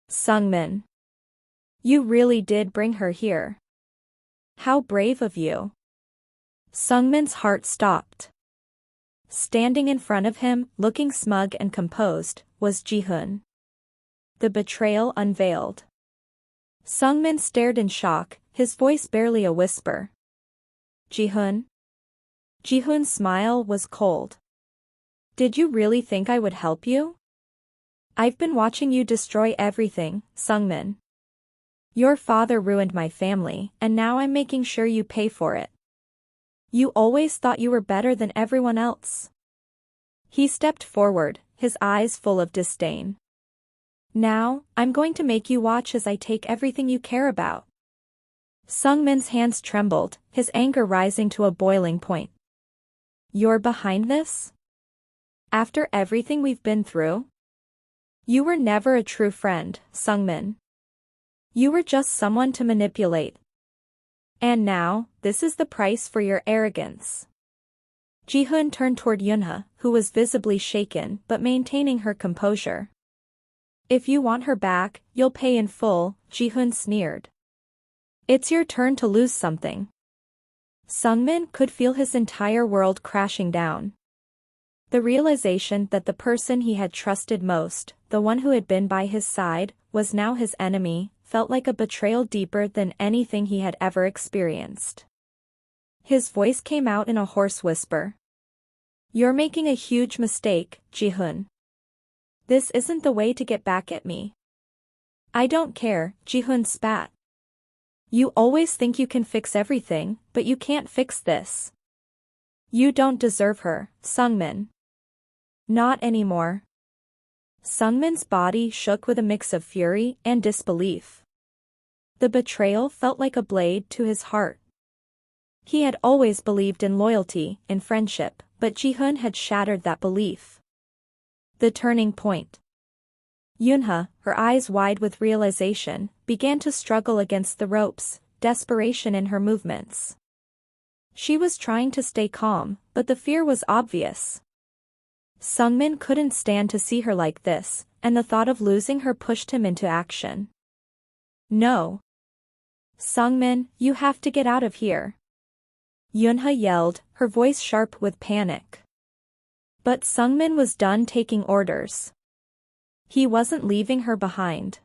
Sungmin. You really did bring her here. How brave of you." Sungmin's heart stopped. Standing in front of him, looking smug and composed, was Ji-hoon. The betrayal unveiled. Sungmin stared in shock, his voice barely a whisper. "Ji-hoon?" Ji-hoon's smile was cold. "Did you really think I would help you? I've been watching you destroy everything, Sungmin. Your father ruined my family, and now I'm making sure you pay for it. You always thought you were better than everyone else." He stepped forward, his eyes full of disdain. "Now, I'm going to make you watch as I take everything you care about." Sungmin's hands trembled, his anger rising to a boiling point. "You're behind this? After everything we've been through? You were never a true friend, Sungmin. You were just someone to manipulate. And now, this is the price for your arrogance." Ji-hoon turned toward Yoonha, who was visibly shaken but maintaining her composure. "If you want her back, you'll pay in full," Ji-hoon sneered. "It's your turn to lose something." Sungmin could feel his entire world crashing down. The realization that the person he had trusted most, the one who had been by his side, was now his enemy, felt like a betrayal deeper than anything he had ever experienced. His voice came out in a hoarse whisper. "You're making a huge mistake, Ji-hoon. This isn't the way to get back at me. I don't care, Ji-hoon spat. You always think you can fix everything, but you can't fix this. You don't deserve her, Sungmin. Not anymore. Sungmin's body shook with a mix of fury and disbelief. The betrayal felt like a blade to his heart. He had always believed in loyalty, in friendship, but Ji-hoon had shattered that belief. The turning point. Yoonha, her eyes wide with realization, began to struggle against the ropes, desperation in her movements. She was trying to stay calm, but the fear was obvious. Sungmin couldn't stand to see her like this, and the thought of losing her pushed him into action. No. Sungmin, you have to get out of here. Yoonha yelled, her voice sharp with panic. But Sungmin was done taking orders. He wasn't leaving her behind.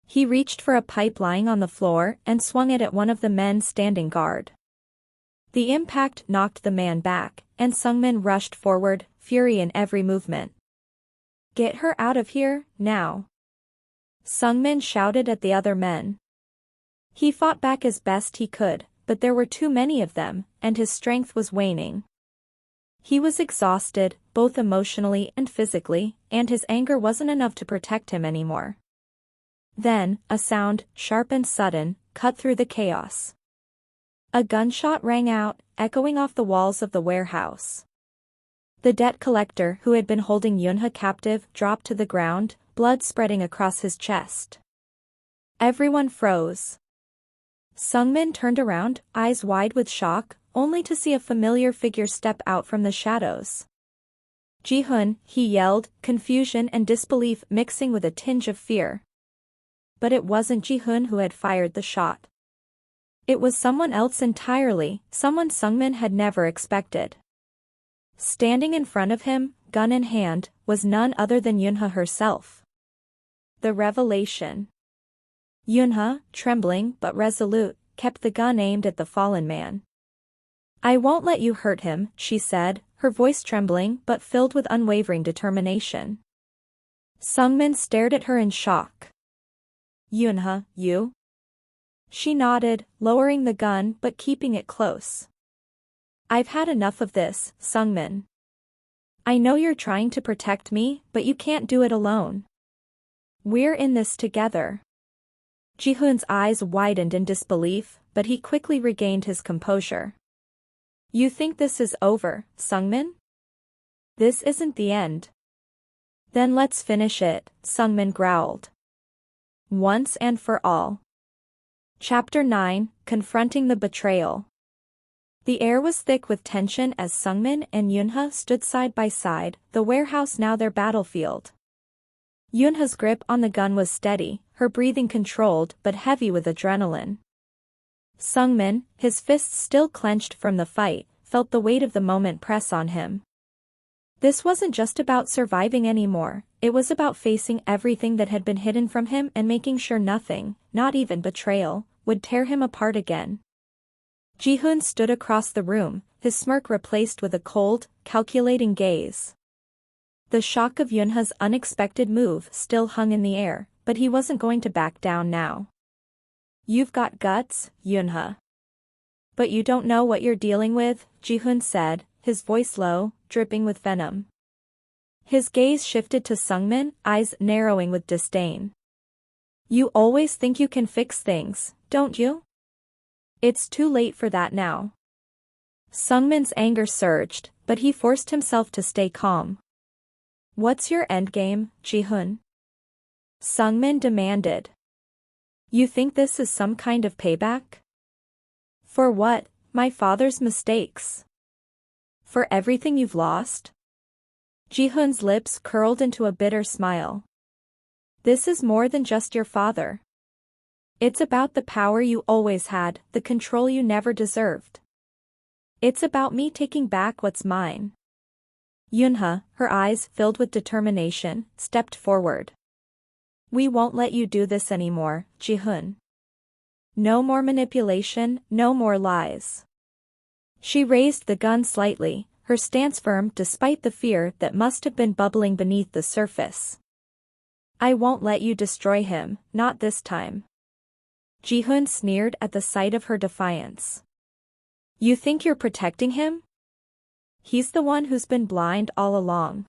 He reached for a pipe lying on the floor and swung it at one of the men standing guard. The impact knocked the man back, and Sungmin rushed forward, fury in every movement. Get her out of here, now. Sungmin shouted at the other men. He fought back as best he could, but there were too many of them, and his strength was waning. He was exhausted, both emotionally and physically, and his anger wasn't enough to protect him anymore. Then, a sound, sharp and sudden, cut through the chaos. A gunshot rang out, echoing off the walls of the warehouse. The debt collector who had been holding Yoonha captive dropped to the ground, blood spreading across his chest. Everyone froze. Sungmin turned around, eyes wide with shock, only to see a familiar figure step out from the shadows. Ji-hoon, he yelled, confusion and disbelief mixing with a tinge of fear. But it wasn't Ji-hoon who had fired the shot. It was someone else entirely, someone Sungmin had never expected. Standing in front of him, gun in hand, was none other than Yoonha herself. The revelation. Yoonha, trembling but resolute, kept the gun aimed at the fallen man. I won't let you hurt him, she said, her voice trembling but filled with unwavering determination. Sungmin stared at her in shock. Yoonha, you? She nodded, lowering the gun but keeping it close. I've had enough of this, Sungmin. I know you're trying to protect me, but you can't do it alone. We're in this together. Ji-hoon's eyes widened in disbelief, but he quickly regained his composure. You think this is over, Sungmin? This isn't the end. Then let's finish it, Sungmin growled. Once and for all. Chapter 9, Confronting the Betrayal. The air was thick with tension as Sungmin and Yoonha stood side by side, the warehouse now their battlefield. Yoonha's grip on the gun was steady, her breathing controlled but heavy with adrenaline. Sungmin, his fists still clenched from the fight, felt the weight of the moment press on him. This wasn't just about surviving anymore, it was about facing everything that had been hidden from him and making sure nothing, not even betrayal, would tear him apart again. Ji-hoon stood across the room, his smirk replaced with a cold, calculating gaze. The shock of Yoonha's unexpected move still hung in the air, but he wasn't going to back down now. You've got guts, Yoonha. But you don't know what you're dealing with, Ji-hoon said, his voice low, dripping with venom. His gaze shifted to Sungmin, eyes narrowing with disdain. You always think you can fix things, don't you? It's too late for that now. Sungmin's anger surged, but he forced himself to stay calm. What's your endgame, Ji-hoon? Sungmin demanded. You think this is some kind of payback? For what, my father's mistakes? For everything you've lost? Ji-hoon's lips curled into a bitter smile. This is more than just your father. It's about the power you always had, the control you never deserved. It's about me taking back what's mine. Yoonha, her eyes filled with determination, stepped forward. We won't let you do this anymore, Ji-hoon. No more manipulation, no more lies. She raised the gun slightly, her stance firm despite the fear that must have been bubbling beneath the surface. I won't let you destroy him, not this time. Ji-hoon sneered at the sight of her defiance. You think you're protecting him? He's the one who's been blind all along.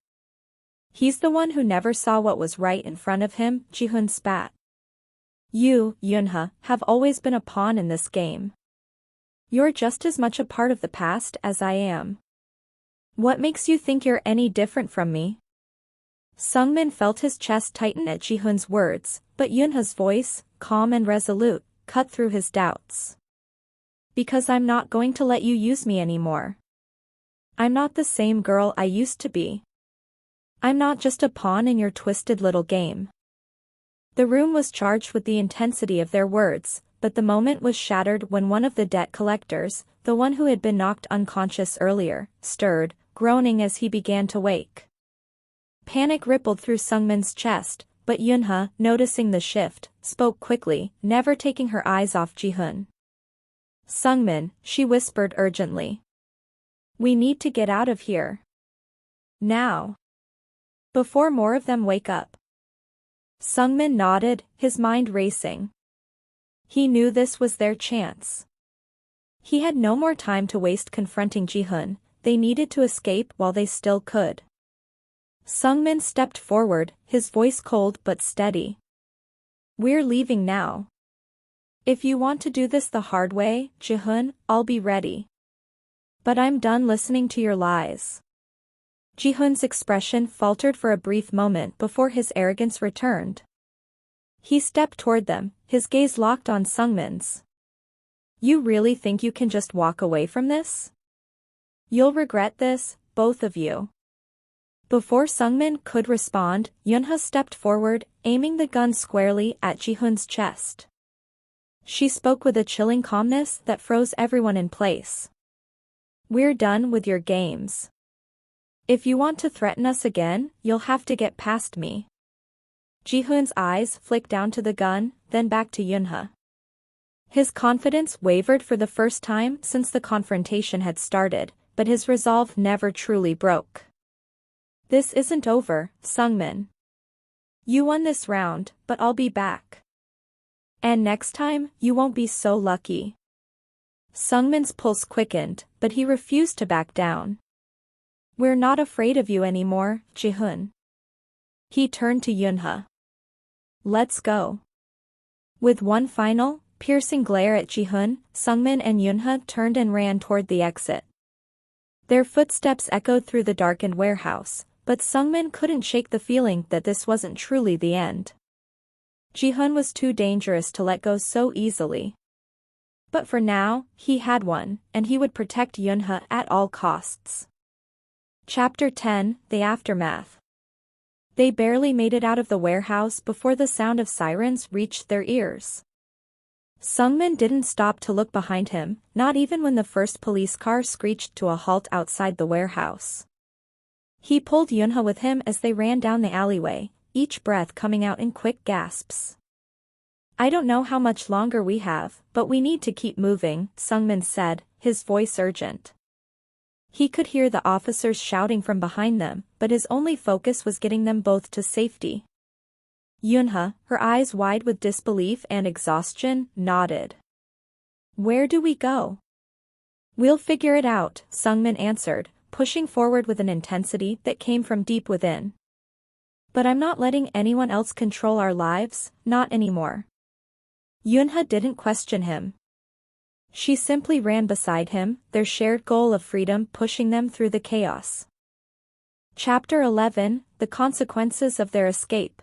He's the one who never saw what was right in front of him, Ji-hoon spat. You, Yoonha, have always been a pawn in this game. You're just as much a part of the past as I am. What makes you think you're any different from me? Sungmin felt his chest tighten at Ji-hoon's words, but Yoonha's voice, calm and resolute, cut through his doubts. Because I'm not going to let you use me anymore. I'm not the same girl I used to be. I'm not just a pawn in your twisted little game. The room was charged with the intensity of their words, but the moment was shattered when one of the debt collectors, the one who had been knocked unconscious earlier, stirred, groaning as he began to wake. Panic rippled through Sungmin's chest, but Yoonha, noticing the shift, spoke quickly, never taking her eyes off Ji-hoon. Sungmin, she whispered urgently. We need to get out of here. Now. Before more of them wake up. Sungmin nodded, his mind racing. He knew this was their chance. He had no more time to waste confronting Ji-hoon, they needed to escape while they still could. Sungmin stepped forward, his voice cold but steady. We're leaving now. If you want to do this the hard way, Ji-hoon, I'll be ready. But I'm done listening to your lies. Ji-hoon's expression faltered for a brief moment before his arrogance returned. He stepped toward them, his gaze locked on Sungmin's. You really think you can just walk away from this? You'll regret this, both of you. Before Sungmin could respond, Yoonha stepped forward, aiming the gun squarely at Ji-hoon's chest. She spoke with a chilling calmness that froze everyone in place. We're done with your games. If you want to threaten us again, you'll have to get past me. Ji-hoon's eyes flicked down to the gun, then back to Yoonha. His confidence wavered for the first time since the confrontation had started, but his resolve never truly broke. This isn't over, Sungmin. You won this round, but I'll be back. And next time, you won't be so lucky. Sungmin's pulse quickened, but he refused to back down. We're not afraid of you anymore, Ji-hoon. He turned to Yoonha. Let's go. With one final, piercing glare at Ji-hoon, Sungmin and Yoonha turned and ran toward the exit. Their footsteps echoed through the darkened warehouse, but Sungmin couldn't shake the feeling that this wasn't truly the end. Ji-hoon was too dangerous to let go so easily. But for now, he had one, and he would protect Yoonha at all costs. Chapter 10, The Aftermath. They barely made it out of the warehouse before the sound of sirens reached their ears. Sungmin didn't stop to look behind him, not even when the first police car screeched to a halt outside the warehouse. He pulled Yoonha with him as they ran down the alleyway, each breath coming out in quick gasps. I don't know how much longer we have, but we need to keep moving, Sungmin said, his voice urgent. He could hear the officers shouting from behind them, but his only focus was getting them both to safety. Yoonha, her eyes wide with disbelief and exhaustion, nodded. Where do we go? We'll figure it out, Sungmin answered, pushing forward with an intensity that came from deep within. But I'm not letting anyone else control our lives, not anymore. Yoonha didn't question him. She simply ran beside him, their shared goal of freedom pushing them through the chaos. Chapter 11, The Consequences of Their Escape.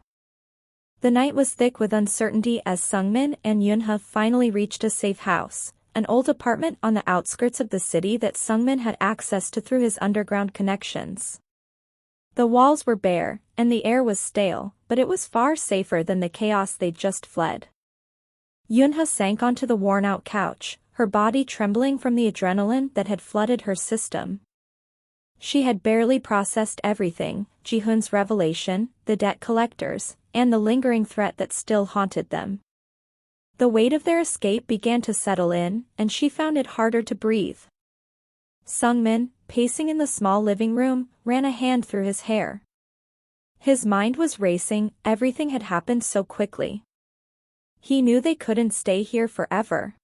The night was thick with uncertainty as Sungmin and Yoonha finally reached a safe house, an old apartment on the outskirts of the city that Sungmin had access to through his underground connections. The walls were bare, and the air was stale, but it was far safer than the chaos they'd just fled. Yoonha sank onto the worn-out couch, her body trembling from the adrenaline that had flooded her system. She had barely processed everything, Ji-hoon's revelation, the debt collectors, and the lingering threat that still haunted them. The weight of their escape began to settle in, and she found it harder to breathe. Sungmin, pacing in the small living room, ran a hand through his hair. His mind was racing, everything had happened so quickly. He knew they couldn't stay here forever.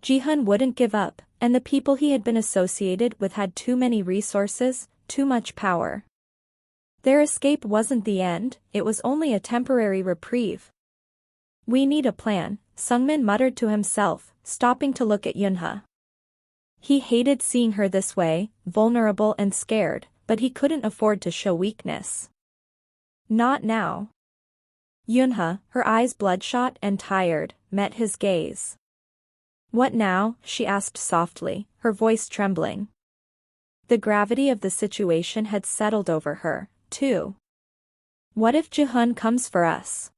Ji-hun wouldn't give up, and the people he had been associated with had too many resources, too much power. Their escape wasn't the end, it was only a temporary reprieve. We need a plan, Sungmin muttered to himself, stopping to look at Yunha. He hated seeing her this way, vulnerable and scared, but he couldn't afford to show weakness. Not now. Yunha, her eyes bloodshot and tired, met his gaze. What now? She asked softly, her voice trembling. The gravity of the situation had settled over her, too. What if Ji-hun comes for us?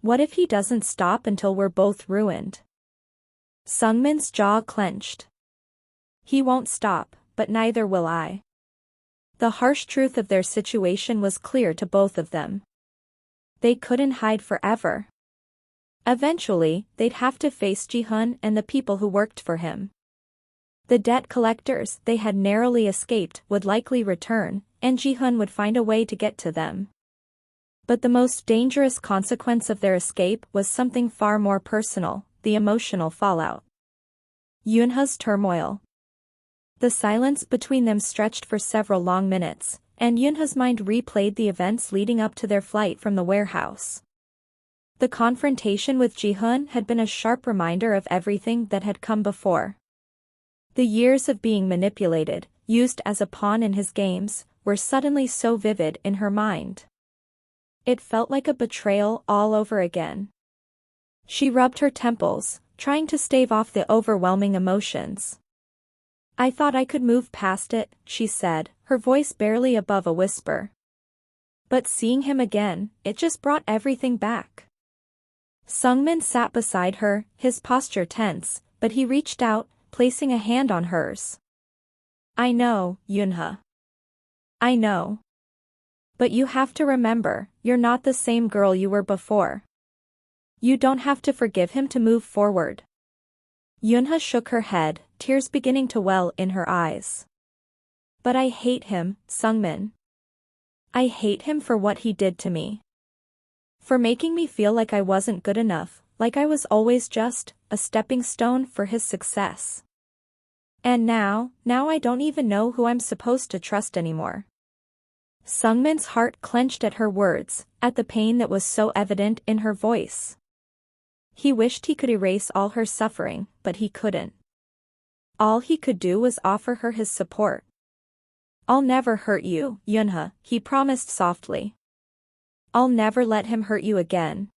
What if he doesn't stop until we're both ruined? Sungmin's jaw clenched. He won't stop, but neither will I. The harsh truth of their situation was clear to both of them. They couldn't hide forever. Eventually, they'd have to face Ji-hun and the people who worked for him. The debt collectors they had narrowly escaped would likely return, and Ji-hun would find a way to get to them. But the most dangerous consequence of their escape was something far more personal, the emotional fallout. Yunha's turmoil. The silence between them stretched for several long minutes, and Yunha's mind replayed the events leading up to their flight from the warehouse. The confrontation with Ji-hun had been a sharp reminder of everything that had come before. The years of being manipulated, used as a pawn in his games, were suddenly so vivid in her mind. It felt like a betrayal all over again. She rubbed her temples, trying to stave off the overwhelming emotions. I thought I could move past it, she said, her voice barely above a whisper. But seeing him again, it just brought everything back. Sungmin sat beside her, his posture tense, but he reached out, placing a hand on hers. I know, Yunha. I know. But you have to remember, you're not the same girl you were before. You don't have to forgive him to move forward. Yunha shook her head, tears beginning to well in her eyes. But I hate him, Sungmin. I hate him for what he did to me. For making me feel like I wasn't good enough, like I was always just a stepping stone for his success. And now I don't even know who I'm supposed to trust anymore. Sungmin's heart clenched at her words, at the pain that was so evident in her voice. He wished he could erase all her suffering, but he couldn't. All he could do was offer her his support. I'll never hurt you, Yunha, he promised softly. I'll never let him hurt you again.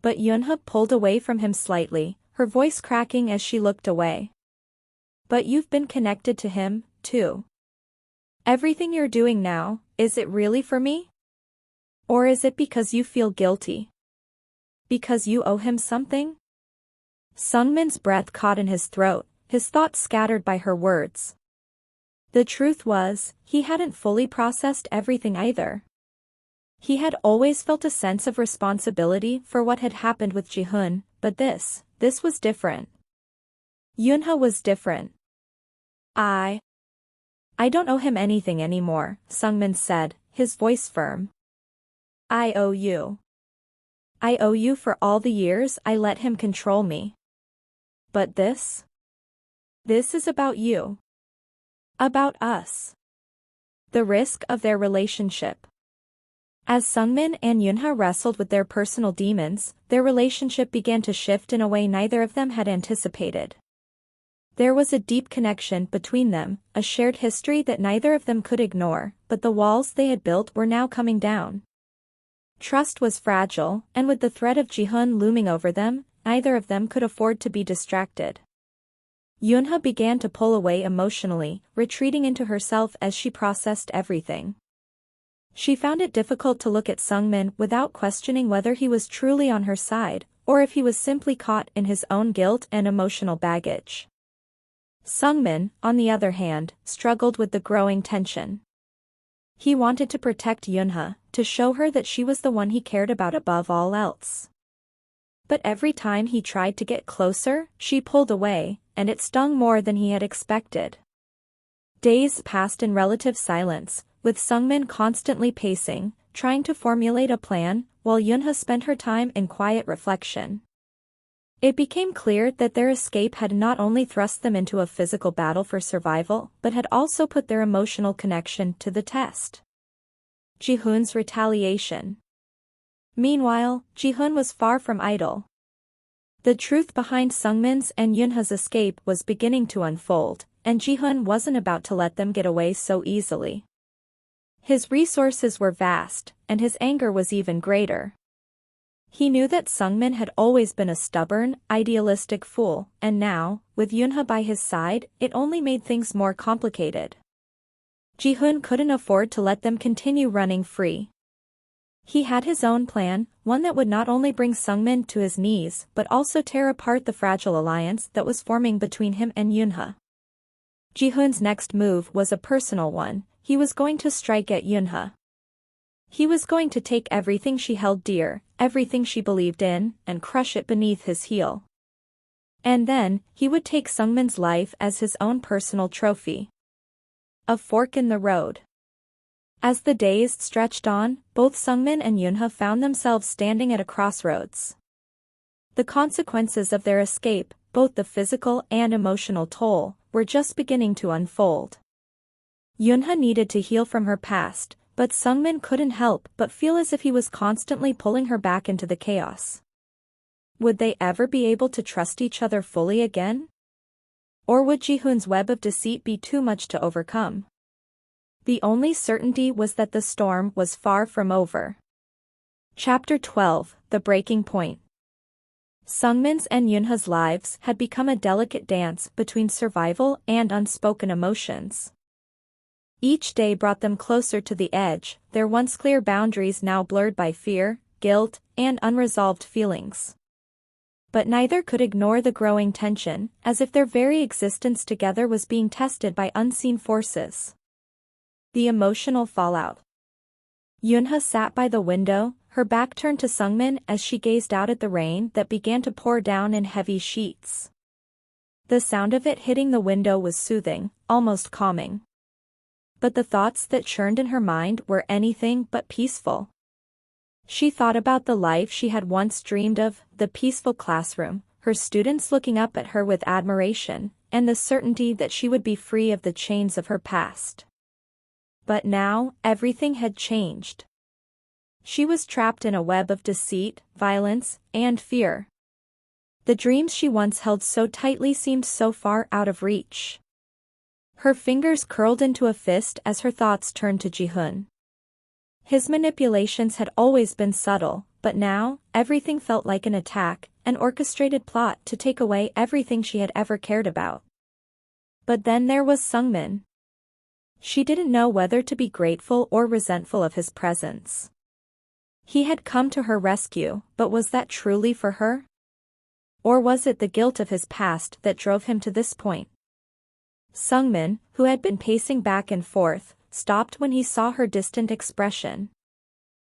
But Yunha pulled away from him slightly, her voice cracking as she looked away. But you've been connected to him, too. Everything you're doing now, is it really for me? Or is it because you feel guilty? Because you owe him something? Sungmin's breath caught in his throat, his thoughts scattered by her words. The truth was, he hadn't fully processed everything either. He had always felt a sense of responsibility for what had happened with Ji-hun, but this was different. Yunha was different. I don't owe him anything anymore, Sungmin said, his voice firm. I owe you. I owe you for all the years I let him control me. But this is about you. About us. The risk of their relationship. As Sungmin and Yunha wrestled with their personal demons, their relationship began to shift in a way neither of them had anticipated. There was a deep connection between them, a shared history that neither of them could ignore, but the walls they had built were now coming down. Trust was fragile, and with the threat of Ji-hun looming over them, neither of them could afford to be distracted. Yunha began to pull away emotionally, retreating into herself as she processed everything. She found it difficult to look at Sungmin without questioning whether he was truly on her side, or if he was simply caught in his own guilt and emotional baggage. Sungmin, on the other hand, struggled with the growing tension. He wanted to protect Yunha, to show her that she was the one he cared about above all else. But every time he tried to get closer, she pulled away, and it stung more than he had expected. Days passed in relative silence, with Sungmin constantly pacing, trying to formulate a plan, while Yunha spent her time in quiet reflection. It became clear that their escape had not only thrust them into a physical battle for survival, but had also put their emotional connection to the test. Ji-hoon's retaliation. Meanwhile, Ji-hoon was far from idle. The truth behind Sungmin's and Yunha's escape was beginning to unfold, and Ji-hoon wasn't about to let them get away so easily. His resources were vast, and his anger was even greater. He knew that Sungmin had always been a stubborn, idealistic fool, and now, with Yunha by his side, it only made things more complicated. Ji-hoon couldn't afford to let them continue running free. He had his own plan, one that would not only bring Sungmin to his knees but also tear apart the fragile alliance that was forming between him and Yunha. Ji-hoon's next move was a personal one. He was going to strike at Yunha. He was going to take everything she held dear, everything she believed in, and crush it beneath his heel. And then, he would take Sungmin's life as his own personal trophy. A fork in the road. As the days stretched on, both Sungmin and Yunha found themselves standing at a crossroads. The consequences of their escape, both the physical and emotional toll, were just beginning to unfold. Yunha needed to heal from her past, but Sungmin couldn't help but feel as if he was constantly pulling her back into the chaos. Would they ever be able to trust each other fully again? Or would Ji-hoon's web of deceit be too much to overcome? The only certainty was that the storm was far from over. Chapter 12, The Breaking Point. Sungmin's and Yunha's lives had become a delicate dance between survival and unspoken emotions. Each day brought them closer to the edge, their once clear boundaries now blurred by fear, guilt, and unresolved feelings. But neither could ignore the growing tension, as if their very existence together was being tested by unseen forces. The emotional fallout. Yunha sat by the window, her back turned to Sungmin as she gazed out at the rain that began to pour down in heavy sheets. The sound of it hitting the window was soothing, almost calming. But the thoughts that churned in her mind were anything but peaceful. She thought about the life she had once dreamed of, the peaceful classroom, her students looking up at her with admiration, and the certainty that she would be free of the chains of her past. But now, everything had changed. She was trapped in a web of deceit, violence, and fear. The dreams she once held so tightly seemed so far out of reach. Her fingers curled into a fist as her thoughts turned to Ji-hoon. His manipulations had always been subtle, but now, everything felt like an attack, an orchestrated plot to take away everything she had ever cared about. But then there was Sungmin. She didn't know whether to be grateful or resentful of his presence. He had come to her rescue, but was that truly for her? Or was it the guilt of his past that drove him to this point? Sungmin, who had been pacing back and forth, stopped when he saw her distant expression.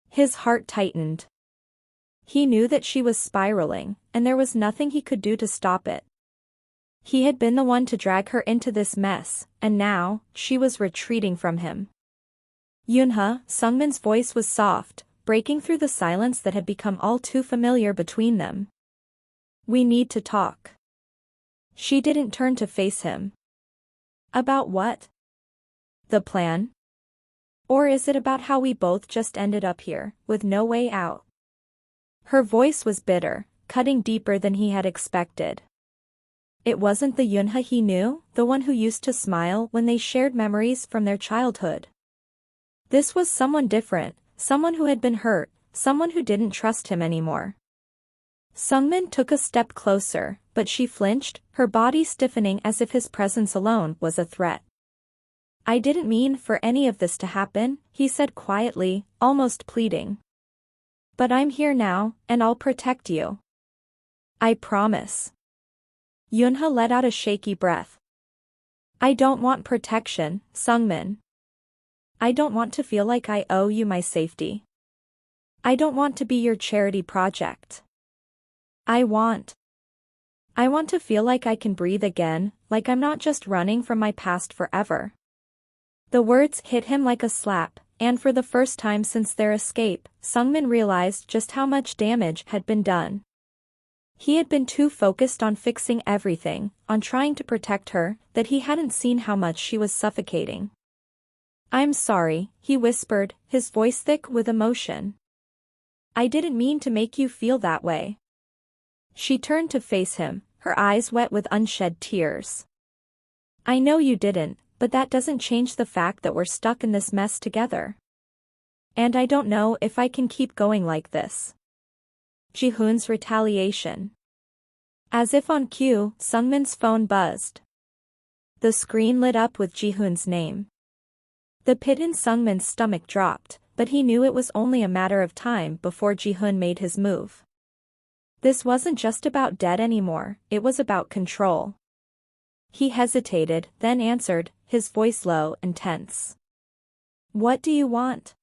His heart tightened. He knew that she was spiraling, and there was nothing he could do to stop it. He had been the one to drag her into this mess, and now, she was retreating from him. Yunha, Sungmin's voice was soft, breaking through the silence that had become all too familiar between them. We need to talk. She didn't turn to face him. About what? The plan? Or is it about how we both just ended up here, with no way out? Her voice was bitter, cutting deeper than he had expected. It wasn't the Yunha he knew, the one who used to smile when they shared memories from their childhood. This was someone different, someone who had been hurt, someone who didn't trust him anymore. Sungmin took a step closer, but she flinched, her body stiffening as if his presence alone was a threat. I didn't mean for any of this to happen, he said quietly, almost pleading. But I'm here now, and I'll protect you. I promise. Yunha let out a shaky breath. I don't want protection, Sungmin. I don't want to feel like I owe you my safety. I don't want to be your charity project. I want to feel like I can breathe again, like I'm not just running from my past forever. The words hit him like a slap, and for the first time since their escape, Sungmin realized just how much damage had been done. He had been too focused on fixing everything, on trying to protect her, that he hadn't seen how much she was suffocating. "I'm sorry," he whispered, his voice thick with emotion. "I didn't mean to make you feel that way." She turned to face him, her eyes wet with unshed tears. "I know you didn't, but that doesn't change the fact that we're stuck in this mess together. And I don't know if I can keep going like this." Ji-hoon's retaliation. As if on cue, Sungmin's phone buzzed. The screen lit up with Ji-hoon's name. The pit in Sungmin's stomach dropped, but he knew it was only a matter of time before Ji-hoon made his move. This wasn't just about debt anymore, it was about control. He hesitated, then answered, his voice low and tense. "What do you want?"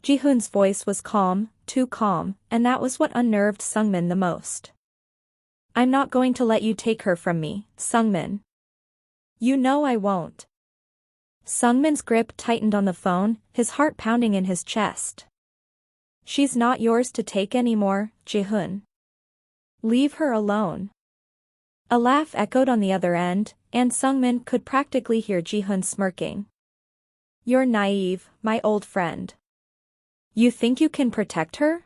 Ji-hoon's voice was calm, too calm, and that was what unnerved Sungmin the most. "I'm not going to let you take her from me, Sungmin. You know I won't." Sungmin's grip tightened on the phone, his heart pounding in his chest. "She's not yours to take anymore, Ji-hoon. Leave her alone." A laugh echoed on the other end, and Sungmin could practically hear Ji-hoon smirking. "You're naive, my old friend. You think you can protect her?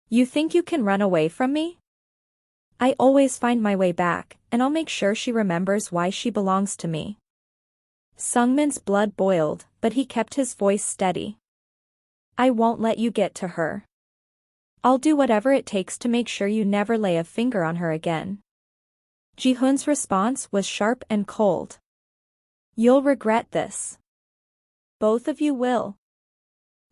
You think you can run away from me? I always find my way back, and I'll make sure she remembers why she belongs to me." Sungmin's blood boiled, but he kept his voice steady. "I won't let you get to her. I'll do whatever it takes to make sure you never lay a finger on her again." Ji-hoon's response was sharp and cold. "You'll regret this. Both of you will."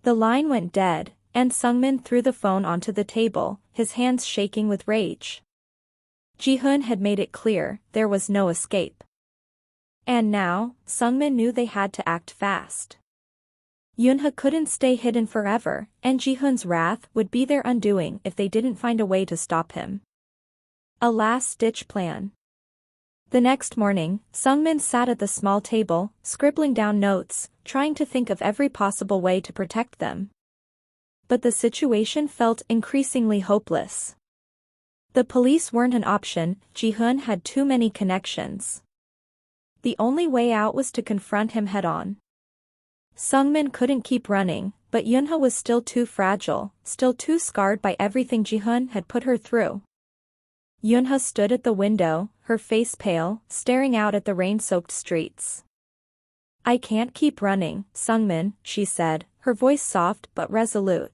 The line went dead, and Sungmin threw the phone onto the table, his hands shaking with rage. Ji-hoon had made it clear, there was no escape. And now, Sungmin knew they had to act fast. Yoonha couldn't stay hidden forever, and Ji-hoon's wrath would be their undoing if they didn't find a way to stop him. A last-ditch plan. The next morning, Sungmin sat at the small table, scribbling down notes, trying to think of every possible way to protect them. But the situation felt increasingly hopeless. The police weren't an option, Ji-hoon had too many connections. The only way out was to confront him head-on. Sungmin couldn't keep running, but Yoonha was still too fragile, still too scarred by everything Ji-hoon had put her through. Yoonha stood at the window, her face pale, staring out at the rain-soaked streets. "I can't keep running, Sungmin," she said, her voice soft but resolute.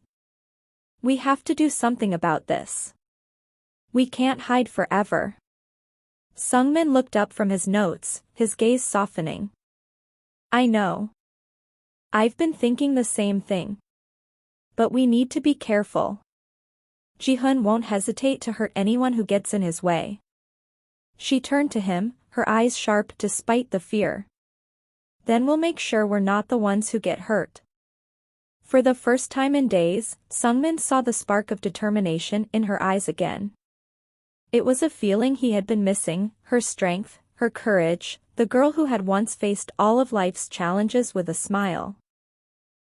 "We have to do something about this. We can't hide forever." Sungmin looked up from his notes, his gaze softening. "I know. I've been thinking the same thing. But we need to be careful. Ji-hoon won't hesitate to hurt anyone who gets in his way." She turned to him, her eyes sharp despite the fear. "Then we'll make sure we're not the ones who get hurt." For the first time in days, Sungmin saw the spark of determination in her eyes again. It was a feeling he had been missing, her strength, her courage, the girl who had once faced all of life's challenges with a smile.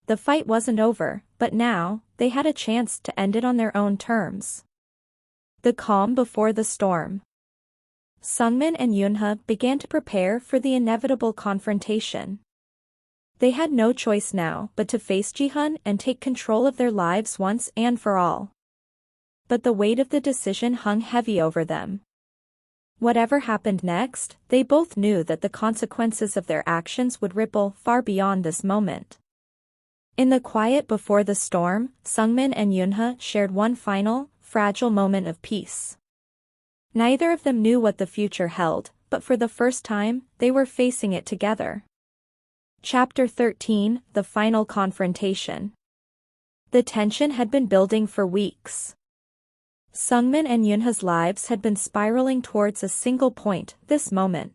The fight wasn't over, but now, they had a chance to end it on their own terms. The calm before the storm. Sungmin and Yoonha began to prepare for the inevitable confrontation. They had no choice now but to face Ji-hoon and take control of their lives once and for all. But the weight of the decision hung heavy over them. Whatever happened next, they both knew that the consequences of their actions would ripple far beyond this moment. In the quiet before the storm, Sungmin and Yoonha shared one final, fragile moment of peace. Neither of them knew what the future held, but for the first time, they were facing it together. Chapter 13, The Final Confrontation. The tension had been building for weeks. Sungmin and Yoonha's lives had been spiraling towards a single point, this moment.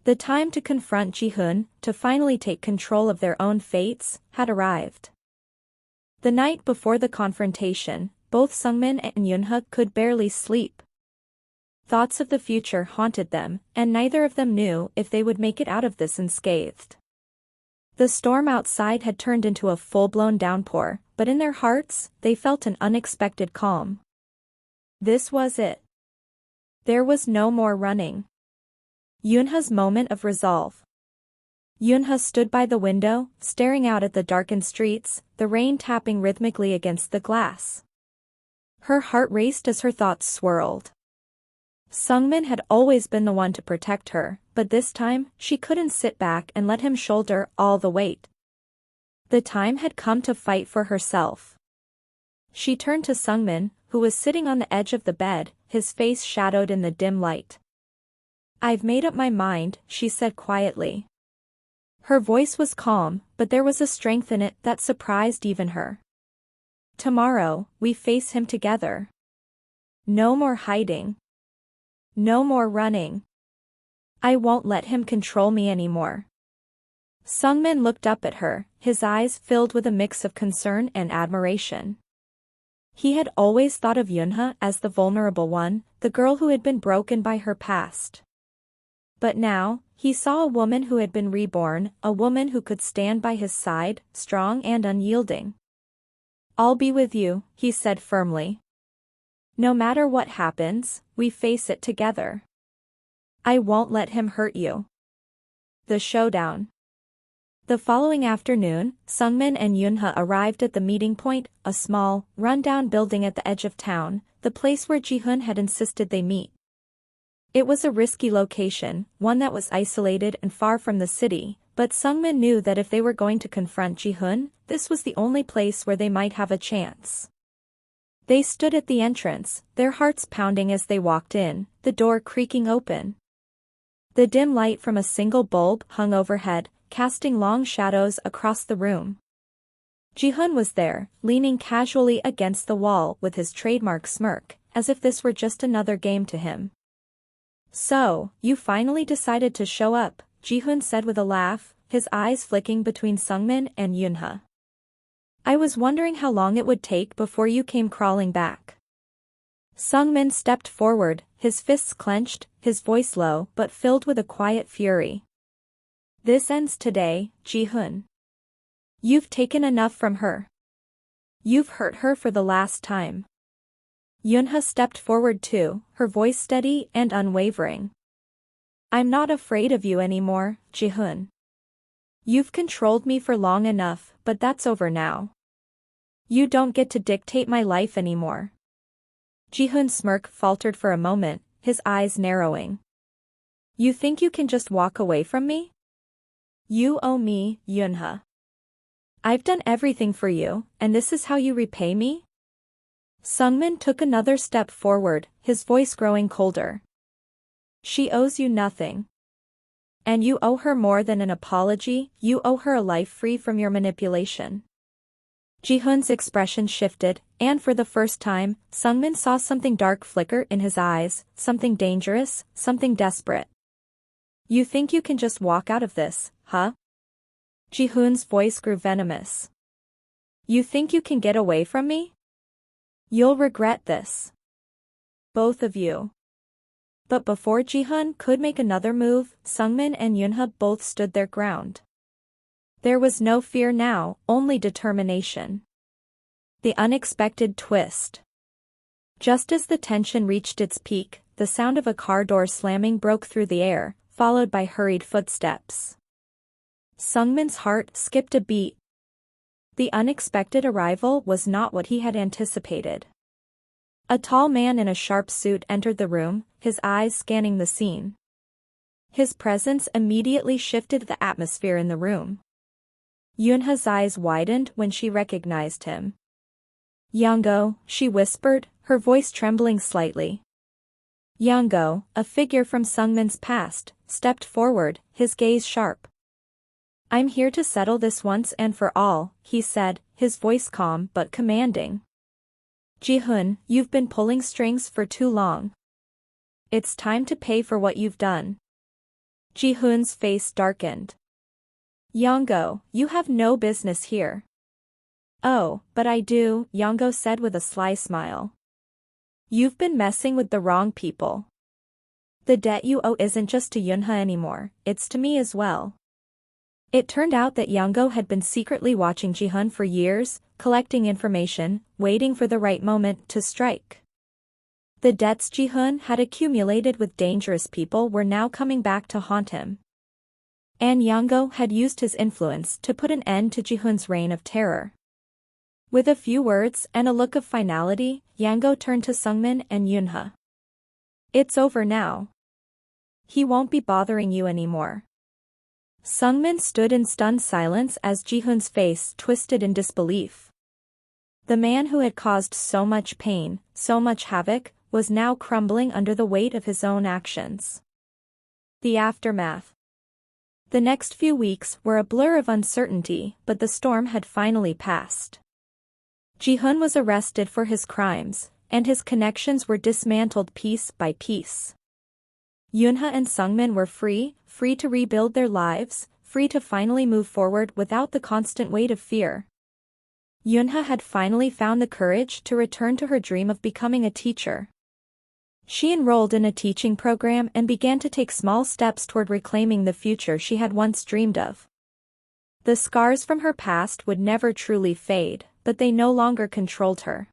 The time to confront Ji-hoon, to finally take control of their own fates, had arrived. The night before the confrontation, both Sungmin and Yoonha could barely sleep. Thoughts of the future haunted them, and neither of them knew if they would make it out of this unscathed. The storm outside had turned into a full-blown downpour, but in their hearts, they felt an unexpected calm. This was it. There was no more running. Yunha's moment of resolve. Yunha stood by the window, staring out at the darkened streets, the rain tapping rhythmically against the glass. Her heart raced as her thoughts swirled. Sungmin had always been the one to protect her, but this time, she couldn't sit back and let him shoulder all the weight. The time had come to fight for herself. She turned to Sungmin, who was sitting on the edge of the bed, his face shadowed in the dim light. "I've made up my mind," she said quietly. Her voice was calm, but there was a strength in it that surprised even her. "Tomorrow, we face him together. No more hiding. No more running. I won't let him control me anymore." Sungmin looked up at her, his eyes filled with a mix of concern and admiration. He had always thought of Yunha as the vulnerable one, the girl who had been broken by her past. But now, he saw a woman who had been reborn, a woman who could stand by his side, strong and unyielding. "I'll be with you," he said firmly. "No matter what happens, we face it together. I won't let him hurt you." The showdown. The following afternoon, Sungmin and Yunha arrived at the meeting point, a small, run-down building at the edge of town, the place where Ji-hun had insisted they meet. It was a risky location, one that was isolated and far from the city, but Sungmin knew that if they were going to confront Ji-hun, this was the only place where they might have a chance. They stood at the entrance, their hearts pounding as they walked in, the door creaking open. The dim light from a single bulb hung overhead, casting long shadows across the room. Ji-hun was there, leaning casually against the wall with his trademark smirk, as if this were just another game to him. "So, you finally decided to show up," Ji-hun said with a laugh, his eyes flicking between Sungmin and Yunha. "I was wondering how long it would take before you came crawling back." Sungmin stepped forward, his fists clenched, his voice low but filled with a quiet fury. "This ends today, Ji-hun. You've taken enough from her. You've hurt her for the last time." Yunha stepped forward too, her voice steady and unwavering. "I'm not afraid of you anymore, Ji-hun. You've controlled me for long enough, but that's over now. You don't get to dictate my life anymore." Ji-hun's smirk faltered for a moment, his eyes narrowing. "You think you can just walk away from me? You owe me, Yunha. I've done everything for you, and this is how you repay me?" Sungmin took another step forward, his voice growing colder. "She owes you nothing. And you owe her more than an apology, you owe her a life free from your manipulation." Ji-hun's expression shifted, and for the first time, Sungmin saw something dark flicker in his eyes, something dangerous, something desperate. "You think you can just walk out of this, huh?" Ji-hun's voice grew venomous. "You think you can get away from me? You'll regret this. Both of you." But before Ji-hun could make another move, Sungmin and Yunha both stood their ground. There was no fear now, only determination. The unexpected twist. Just as the tension reached its peak, the sound of a car door slamming broke through the air, followed by hurried footsteps. Sungmin's heart skipped a beat. The unexpected arrival was not what he had anticipated. A tall man in a sharp suit entered the room, his eyes scanning the scene. His presence immediately shifted the atmosphere in the room. Yunha's eyes widened when she recognized him. "Yango," she whispered, her voice trembling slightly. Yango, a figure from Sungmin's past, stepped forward, his gaze sharp. "I'm here to settle this once and for all," he said, his voice calm but commanding. "Ji-hun, you've been pulling strings for too long. It's time to pay for what you've done." Ji-hun's face darkened. "Yango, you have no business here." "Oh, but I do," Yango said with a sly smile. "You've been messing with the wrong people. The debt you owe isn't just to Yunha anymore, it's to me as well." It turned out that Youngo had been secretly watching Jihyun for years, collecting information, waiting for the right moment to strike. The debts Jihyun had accumulated with dangerous people were now coming back to haunt him. And Youngo had used his influence to put an end to Jihyun's reign of terror. With a few words and a look of finality, Youngo turned to Sungmin and Yoonha. "It's over now. He won't be bothering you anymore." Sungmin stood in stunned silence as Jihyun's face twisted in disbelief. The man who had caused so much pain, so much havoc, was now crumbling under the weight of his own actions. The aftermath. The next few weeks were a blur of uncertainty, but the storm had finally passed. Jihyun was arrested for his crimes, and his connections were dismantled piece by piece. Yoonha and Sungmin were free to rebuild their lives, free to finally move forward without the constant weight of fear. Yoonha had finally found the courage to return to her dream of becoming a teacher. She enrolled in a teaching program and began to take small steps toward reclaiming the future she had once dreamed of. The scars from her past would never truly fade, but they no longer controlled her.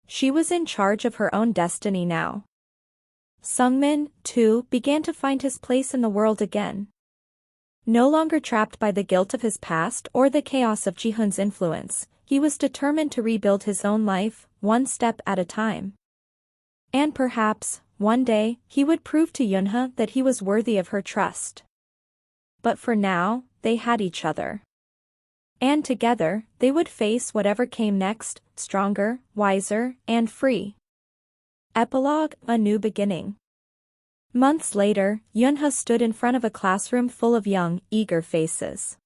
She was in charge of her own destiny now. Sungmin, too, began to find his place in the world again. No longer trapped by the guilt of his past or the chaos of Jihyun's influence, he was determined to rebuild his own life, one step at a time. And perhaps, one day, he would prove to Yoonha that he was worthy of her trust. But for now, they had each other. And together, they would face whatever came next, stronger, wiser, and free. Epilogue: A New Beginning. Months later, Yoonha stood in front of a classroom full of young, eager faces.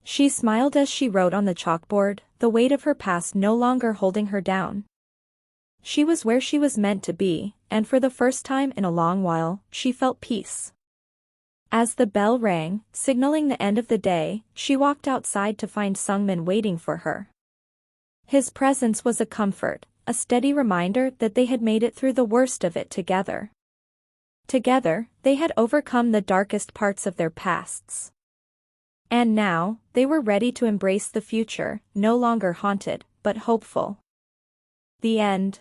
She smiled as she wrote on the chalkboard, the weight of her past no longer holding her down. She was where she was meant to be, and for the first time in a long while, she felt peace. As the bell rang, signaling the end of the day, she walked outside to find Sungmin waiting for her. His presence was a comfort, a steady reminder that they had made it through the worst of it together. Together, they had overcome the darkest parts of their pasts. And now, they were ready to embrace the future, no longer haunted, but hopeful. The end.